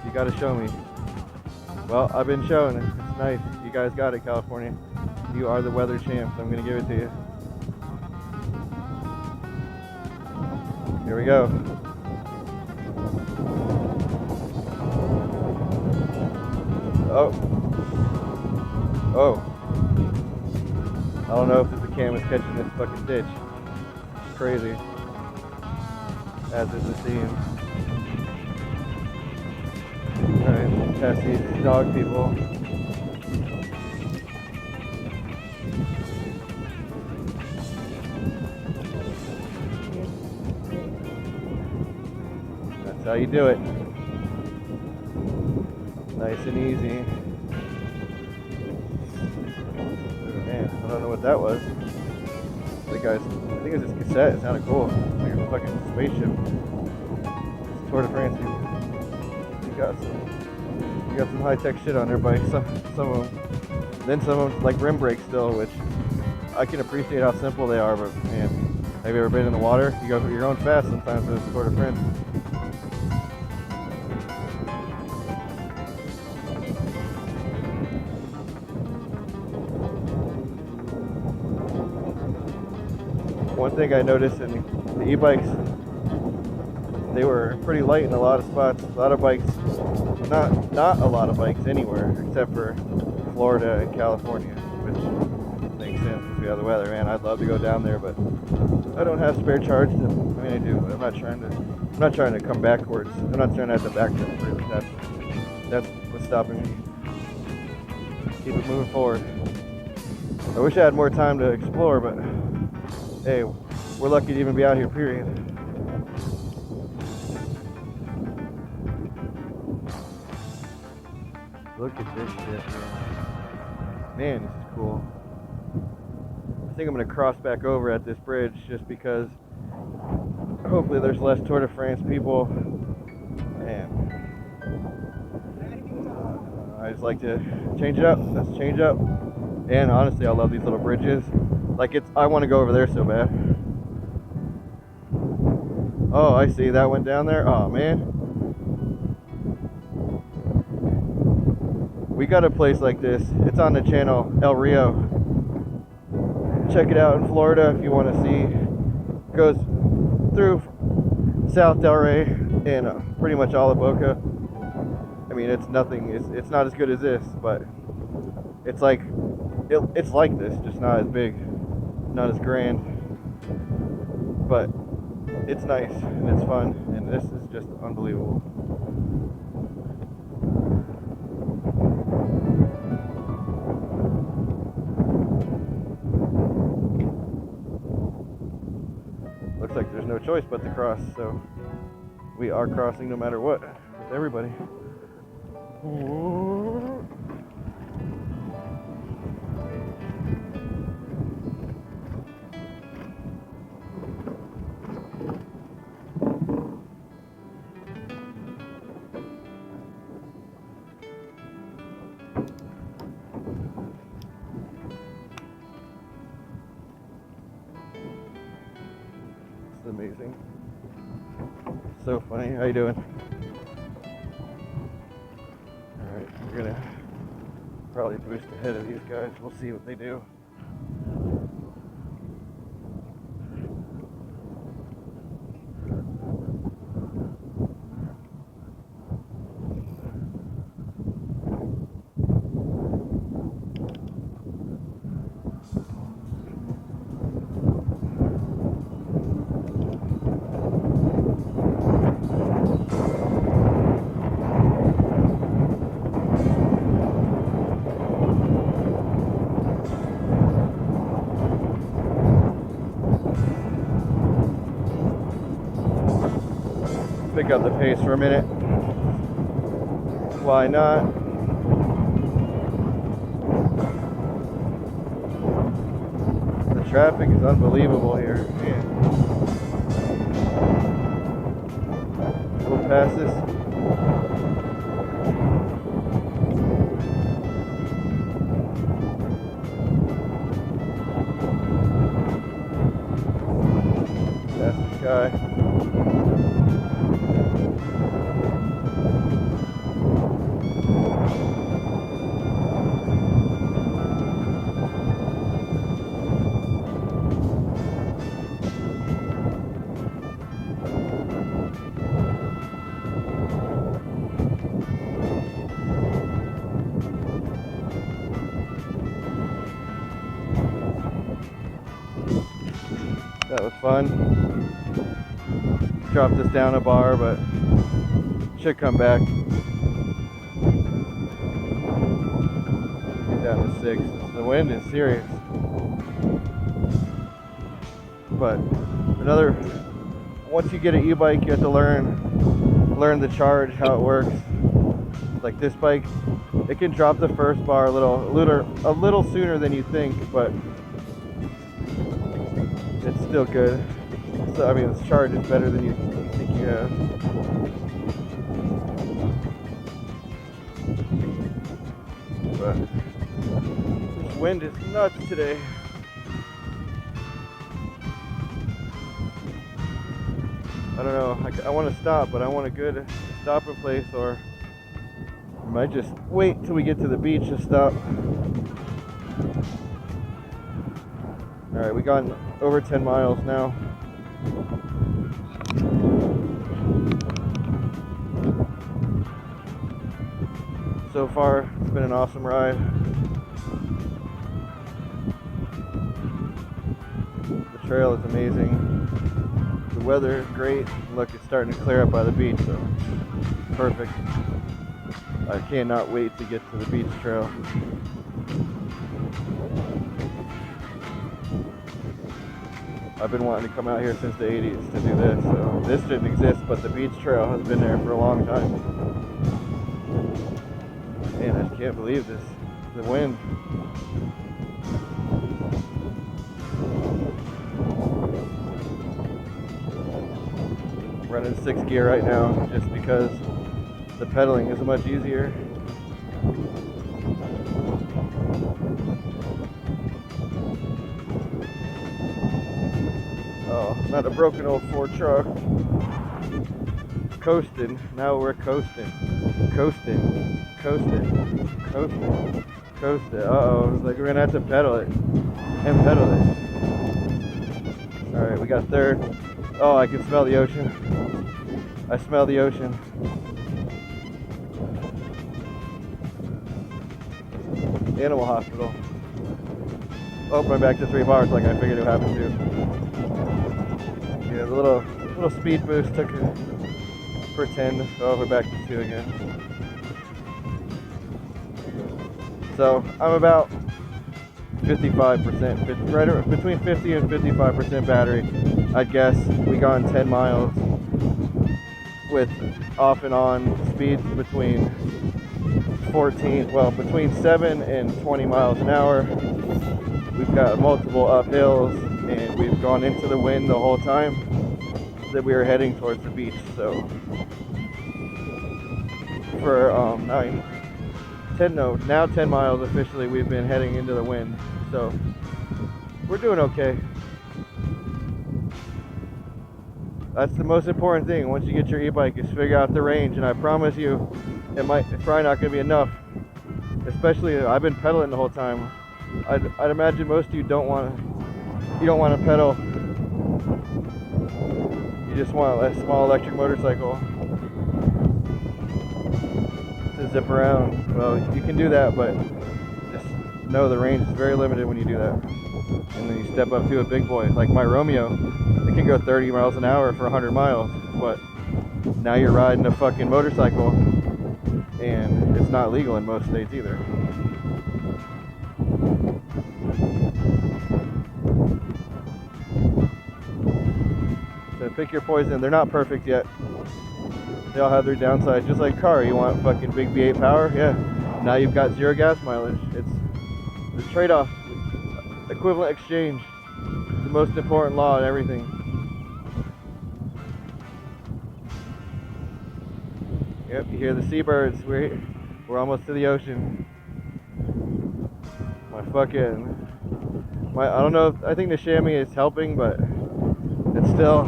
You gotta show me. Well, I've been showing it. It's nice. You guys got it, California. You are the weather champs. I'm gonna give it to you. Here we go. Oh. Oh. I don't know if the cam is catching this fucking ditch. It's crazy. As is the scene. Alright, past these dog people. That's how you do it. Nice and easy. Oh, man, I don't know what that was. I think it's this cassette. It sounded cool. Like a fucking spaceship. It's Tour de France. You got some high-tech shit on their bikes. Some of them. Then some of them like rim brakes still, which I can appreciate how simple they are. But man, have you ever been in the water? You're going fast sometimes in the Tour de France. One thing I noticed in the e-bikes, they were pretty light in a lot of spots. A lot of bikes, not a lot of bikes anywhere except for Florida and California, which makes sense because we have the weather. Man, I'd love to go down there, but I don't have spare charge. I mean, I do, but I'm not trying to come backwards. I'm not trying to have to backtrack. Really, that's what's stopping me. Keep it moving forward. I wish I had more time to explore, but hey, we're lucky to even be out here, period. Look at this shit, man. Man, this is cool. I think I'm gonna cross back over at this bridge just because hopefully there's less Tour de France people. Man. I just like to change it up. Let's change up. And honestly, I love these little bridges. Like I want to go over there so bad. Oh, I see. That went down there. Oh, man. We got a place like this. It's on the channel, El Rio. Check it out in Florida if you want to see. It goes through South Delray and pretty much all of Boca. I mean, it's nothing. It's not as good as this, but it's like this, just not as big. Not as grand, but it's nice and it's fun, and this is just unbelievable. Looks like there's no choice but to cross, so we are crossing no matter what with everybody. Amazing. So funny. How you doing? Alright, we're gonna probably boost ahead of these guys. We'll see what they do. Pick up the pace for a minute. Why not? The traffic is unbelievable here. Man. We'll pass this. Pass this guy. That was fun. Dropped us down a bar, but should come back. Get down to 6. The wind is serious. But once you get an e-bike, you have to learn the charge, how it works. Like this bike, it can drop the first bar a little sooner than you think, but it's still good. So I mean, its charge is better than you think you have. But this wind is nuts today. I don't know. I want to stop, but I want a good stopping place, or I might just wait till we get to the beach to stop. Alright, we've gone over 10 miles now. So far, it's been an awesome ride. The trail is amazing. The weather is great. Look, it's starting to clear up by the beach, so perfect. I cannot wait to get to the beach trail. I've been wanting to come out here since the 80s to do this, so this didn't exist, but the beach trail has been there for a long time. Man, I just can't believe this. The wind. Running 6th gear right now just because the pedaling is much easier. Oh, not a broken old Ford truck. Coasting. Now we're coasting. Coasting. Coasting. Coasting. Coasting. Uh-oh. It's like we're gonna have to pedal it. And pedal it. Alright, we got 3rd. Oh, I can smell the ocean. I smell the ocean. Animal hospital. Oh, I'm back to 3 bars like I figured it would happen to. Yeah, the little speed boost took it for 10. Oh, we're back to 2 again. So I'm about 55%, right between 50 and 55% battery. I guess we gone 10 miles with off and on speeds between between 7 and 20 miles an hour. We've got multiple uphills, and we've gone into the wind the whole time that we were heading towards the beach. So for now 10 miles officially, we've been heading into the wind. So we're doing okay. That's the most important thing once you get your e-bike, is figure out the range, and I promise you it's probably not going to be enough. Especially, I've been pedaling the whole time. I'd imagine most of you don't want to pedal. You just want a small electric motorcycle to zip around. Well, you can do that, but just know the range is very limited when you do that. And then you step up to a big boy like my Romeo. It can go 30 miles an hour for 100 miles, but now you're riding a fucking motorcycle, and it's not legal in most states either. So pick your poison. They're not perfect yet. They all have their downsides. Just like car, you want fucking big V8 power? Yeah. Now you've got 0 gas mileage. It's the trade-off. Equivalent exchange. The most important law in everything. Yep, you hear the seabirds. We're almost to the ocean. I don't know, I think the chamois is helping, but it's still,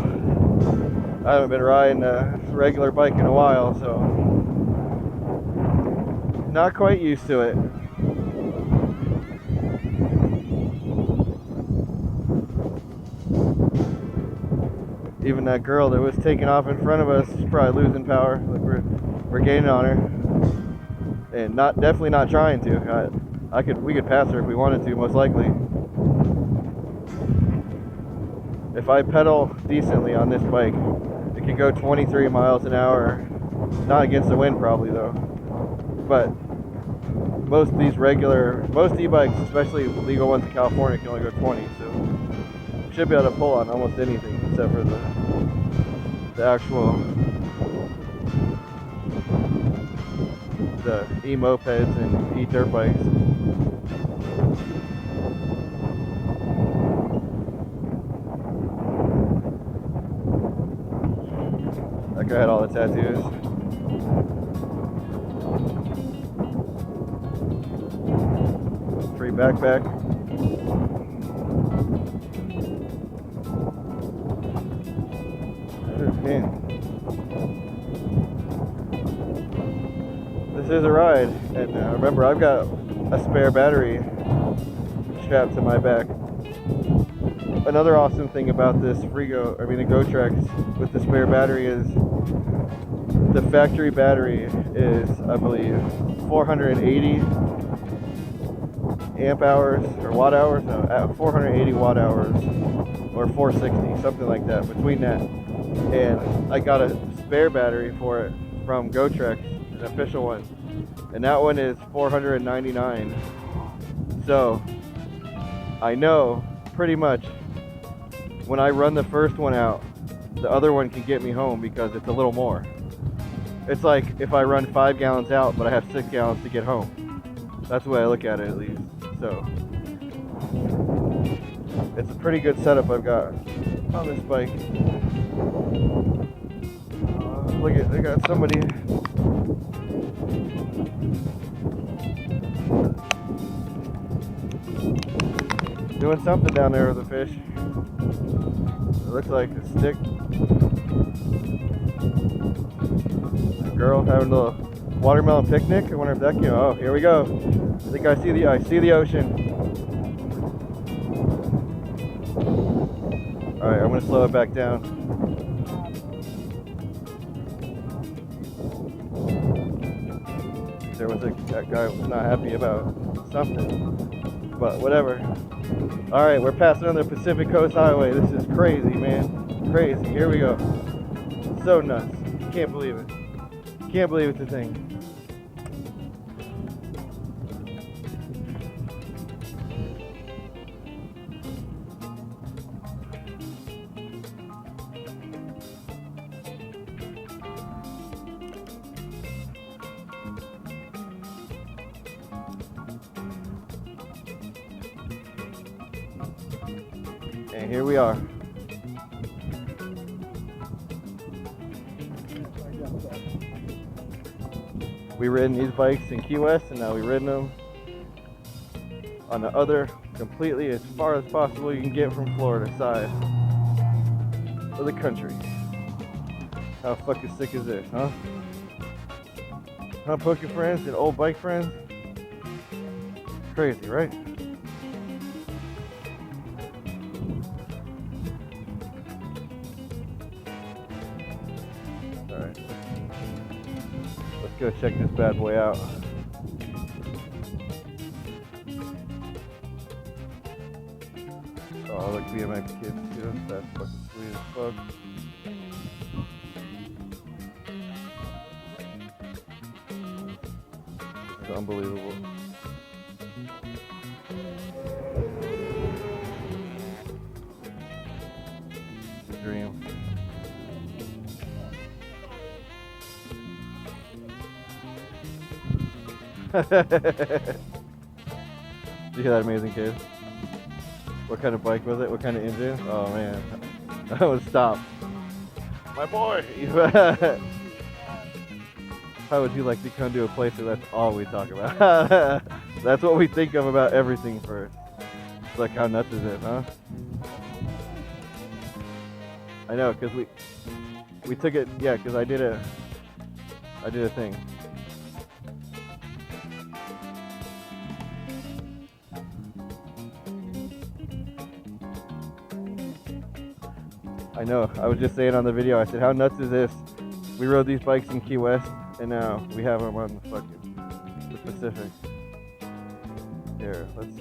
I haven't been riding a regular bike in a while, so not quite used to it. Even that girl that was taking off in front of us is probably losing power. Like we're gaining on her, and definitely not trying to. We could pass her if we wanted to, most likely. if I pedal decently on this bike, it can go 23 miles an hour. Not against the wind probably though. But most e-bikes, especially legal ones in California, can only go 20. So should be able to pull on almost anything except for the actual e-mopeds and e-dirt bikes. That guy had all the tattoos. Free backpack. Man. This is a ride, and remember, I've got a spare battery strapped to my back. Another awesome thing about this the GoTrex with the spare battery is the factory battery is, I believe, 480 amp hours or watt hours, no, 480 watt hours or 460, something like that, between that. And I got a spare battery for it from GoTrex, an official one, and that one is 499. So I know pretty much when I run the first one out, the other one can get me home because it's a little more. It's like if I run 5 gallons out, but I have 6 gallons to get home. That's the way I look at it, at least. So it's a pretty good setup I've got on this bike. Look at, they got somebody. Doing something down there with the fish. It looks like a stick. A girl having a little watermelon picnic. I wonder if that came. Oh, here we go. I think I see the ocean. All right, I'm gonna slow it back down. There was that guy was not happy about something, but whatever. All right, we're passing on the Pacific Coast Highway. This is crazy, man. Crazy. Here we go. So nuts. Can't believe it. Can't believe it's a thing. And here we are. We ridden these bikes in Key West, and now we ridden them on the other, completely as far as possible you can get from Florida side of the country. How fucking sick is this, huh? Huh, poker friends and old bike friends? Crazy, right? Alright. Let's go check this bad boy out. Oh, look, BMX kids too. That's fucking sweet as fuck. It's unbelievable. It's a dream. Did you hear that amazing kid? What kind of bike was it? What kind of engine? Oh man, that was stop. My boy! How would you like to come to a place where that's all we talk about? That's what we think of about everything first. It's like, how nuts is it, huh? I know, cause we took it, yeah, cause I did a thing. I know, I was just saying on the video, I said, how nuts is this? We rode these bikes in Key West, and now we have them on the Pacific. Here, let's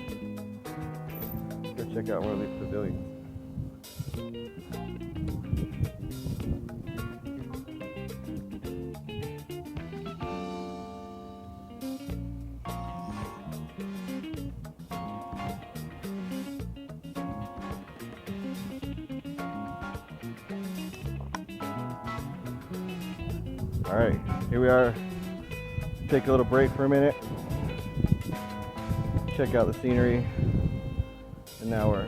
go check out one of these pavilions. All right, here we are. Take a little break for a minute. Check out the scenery. And now we're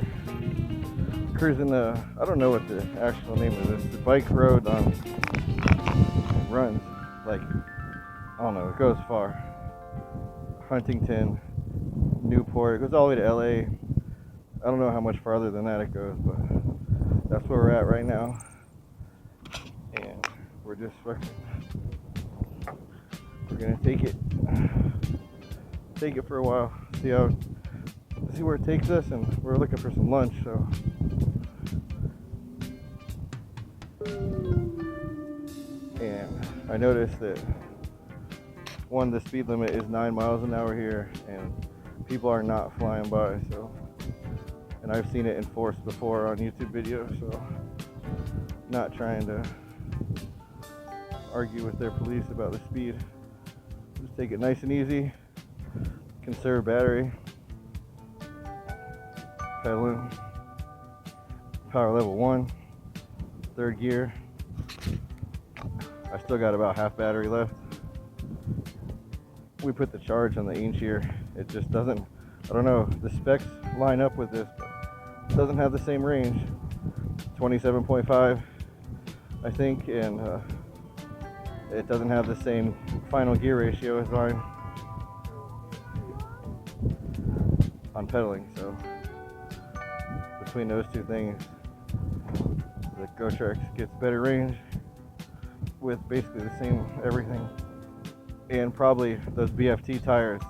cruising the, I don't know what the actual name of this, the bike road runs, like, I don't know, it goes far. Huntington, Newport, it goes all the way to LA. I don't know how much farther than that it goes, but that's where we're at right now. And we're just fucking, we're gonna take it for a while, see where it takes us, and we're looking for some lunch, so. And I noticed that the speed limit is 9 miles an hour here, and people are not flying by, so. And I've seen it enforced before on YouTube videos, so not trying to argue with their police about the speed. Just take it nice and easy, conserve battery, pedaling, power level 1, 3rd gear. I still got about half battery left. We put the charge on the inch here. It just doesn't, I don't know, the specs line up with this, but it doesn't have the same range. 27.5, I think, and it doesn't have the same final gear ratio as mine on pedaling, so between those two things, the GoTrex gets better range with basically the same everything. And probably those BFT tires,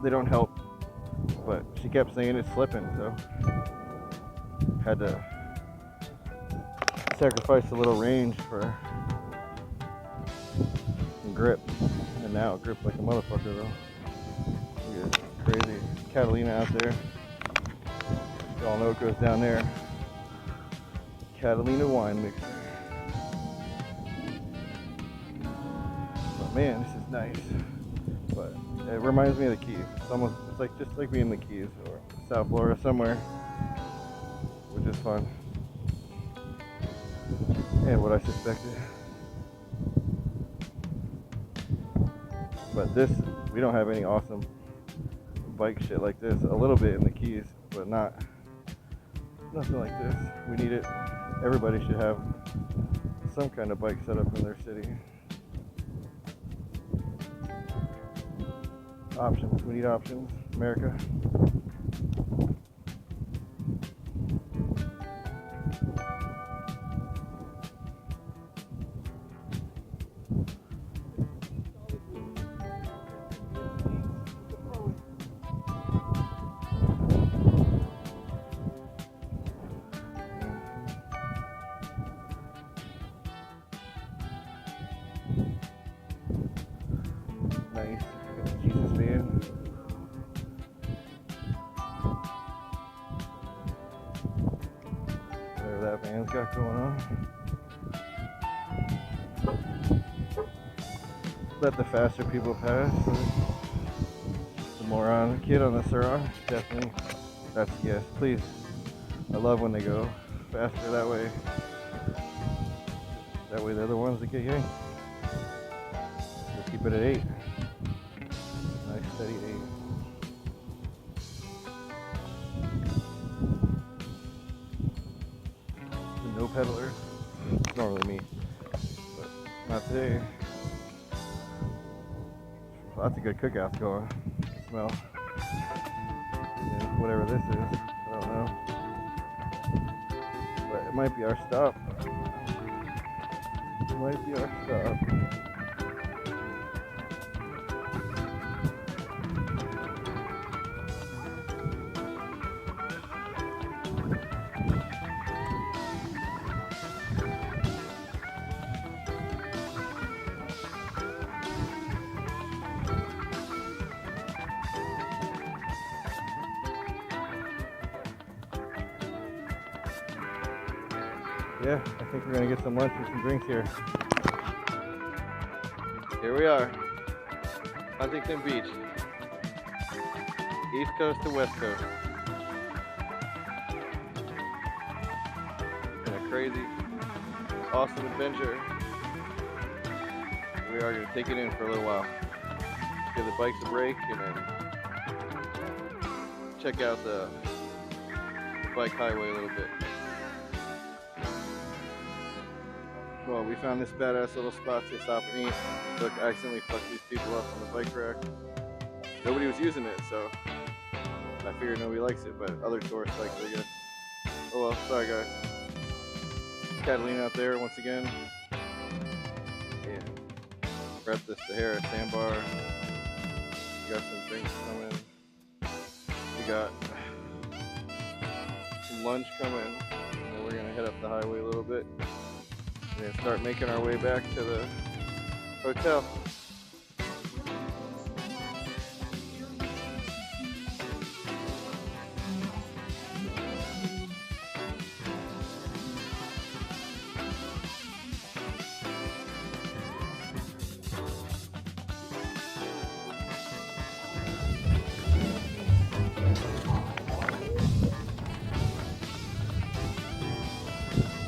they don't help, but she kept saying it's slipping, so had to sacrifice a little range for some grip. And now it grips like a motherfucker though. Look at this crazy Catalina out there. You all know it goes down there. Catalina wine mixer. But man, this is nice. But it reminds me of the Keys. It's like just like being in the Keys or South Florida somewhere, which is fun. And what I suspected. But this, we don't have any awesome bike shit like this. A little bit in the Keys, but nothing like this. We need it. Everybody should have some kind of bike setup in their city. Options. We need options. America. Nice. Jesus van. Whatever that van's got going on. Let the faster people pass. The moron kid on the Syrah, definitely. That's yes, please. I love when they go faster that way. That way they're the ones that get yanked. We'll keep it at 8. Nice steady 8. The no peddlers. It's normally me, but not today. Lots of good cookouts going. Smell. And whatever this is, I don't know. But it might be our stop. It might be our stop. Yeah, I think we're gonna get some lunch and some drinks here. Here we are, Huntington Beach, East Coast to West Coast. Been a crazy, awesome adventure. We are gonna take it in for a little while. Give the bikes a break and then check out the bike highway a little bit. Well, we found this badass little spot to stop and eat. Look, I accidentally fucked these people up on the bike rack. Nobody was using it, so I figured nobody likes it, but other tourists like it, I guess. Oh well, sorry guys. Catalina out there once again. Yeah. We're at the Sahara Sandbar. We got some drinks coming. We got some lunch coming. And then we're gonna head up the highway a little bit. And then start making our way back to the hotel.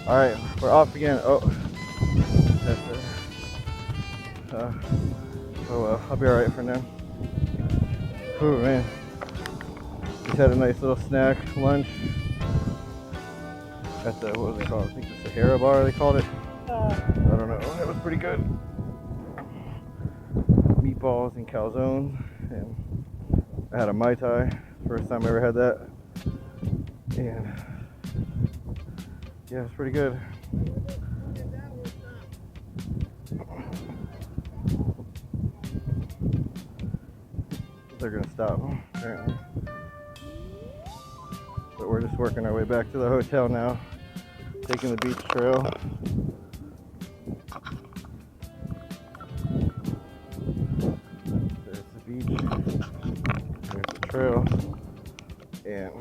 All right, we're off again. Oh, that's it. Oh well, I'll be all right for now. Oh man, just had a nice little snack, lunch at the, what was it called? I think the Sahara Bar they called it. I don't know. It was pretty good. Meatballs and calzone, and I had a Mai Tai. First time I ever had that, and yeah, it's pretty good. They're gonna stop, apparently. But we're just working our way back to the hotel now, taking the beach trail. There's the beach, there's the trail, and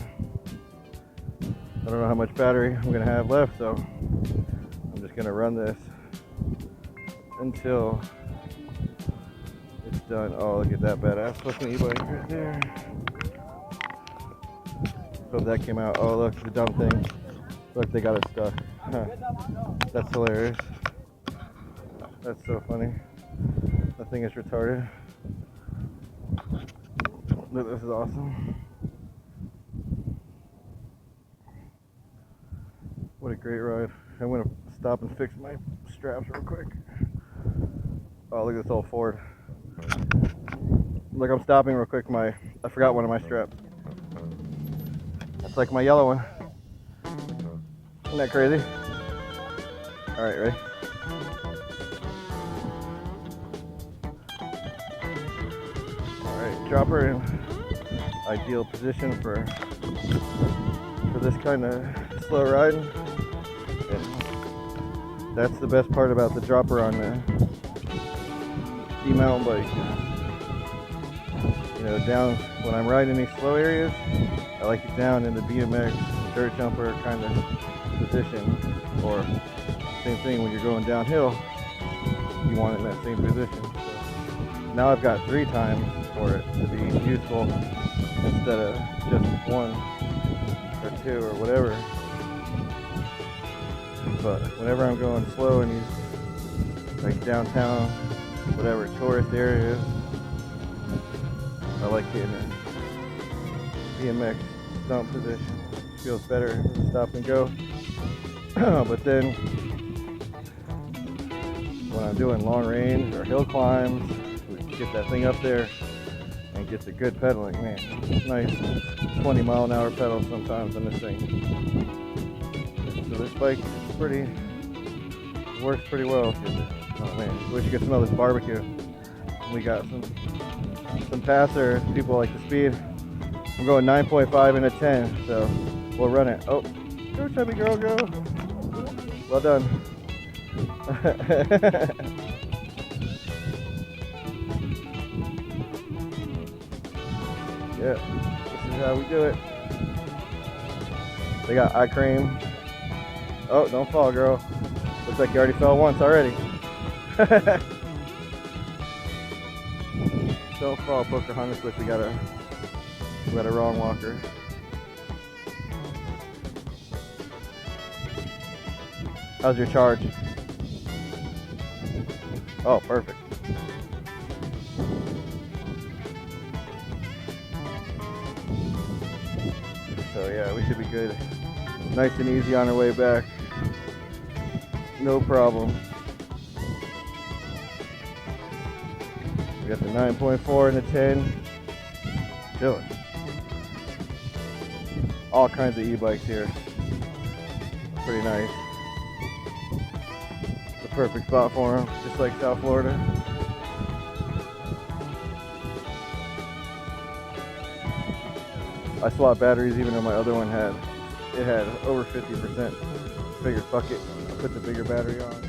I don't know how much battery I'm gonna have left, so I'm just gonna run this until it's done. Oh, look at that badass looking e-bike right there. Hope that came out. Oh, look, the dumb thing. Look, they got it stuck. Huh. That's hilarious. That's so funny. That thing is retarded. This is awesome. What a great ride. I'm gonna stop and fix my straps real quick. Oh, look at this old Ford. Look, I'm stopping real quick. I forgot one of my straps. That's like my yellow one. Isn't that crazy? All right, ready? All right, drop her in ideal position for this kind of slow riding. And that's the best part about the dropper on the e-mountain bike. You know, down when I'm riding these slow areas, I like it down in the BMX dirt jumper kind of position, or same thing when you're going downhill, you want it in that same position. So now I've got 3 times for it to be useful instead of just 1 or 2 or whatever. But whenever I'm going slow in these like downtown, whatever tourist areas, I like getting in BMX stump position. Feels better to stop and go. But then when I'm doing long range or hill climbs, we get that thing up there and get the good pedaling. Man, nice 20-mile-an-hour pedal sometimes on this thing. So this bike works pretty well. Oh man, wish you could smell this barbecue. We got some passers, people like the speed. I'm going 9.5 and a 10, so we'll run it. Oh, go chubby girl, go. Well done. Yeah, this is how we do it. They got eye cream Oh, don't fall, girl. Looks like you already fell once already. Don't fall, Pocahontas. Look, we got a wrong walker. How's your charge? Oh, perfect. So yeah, we should be good. Nice and easy on our way back. No problem. We got the 9.4 and the 10. Chilling. All kinds of e-bikes here. Pretty nice. The perfect spot for them, just like South Florida. I swapped batteries even though my other one had over 50%. Figured fuck it, I put the bigger battery on.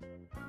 Thank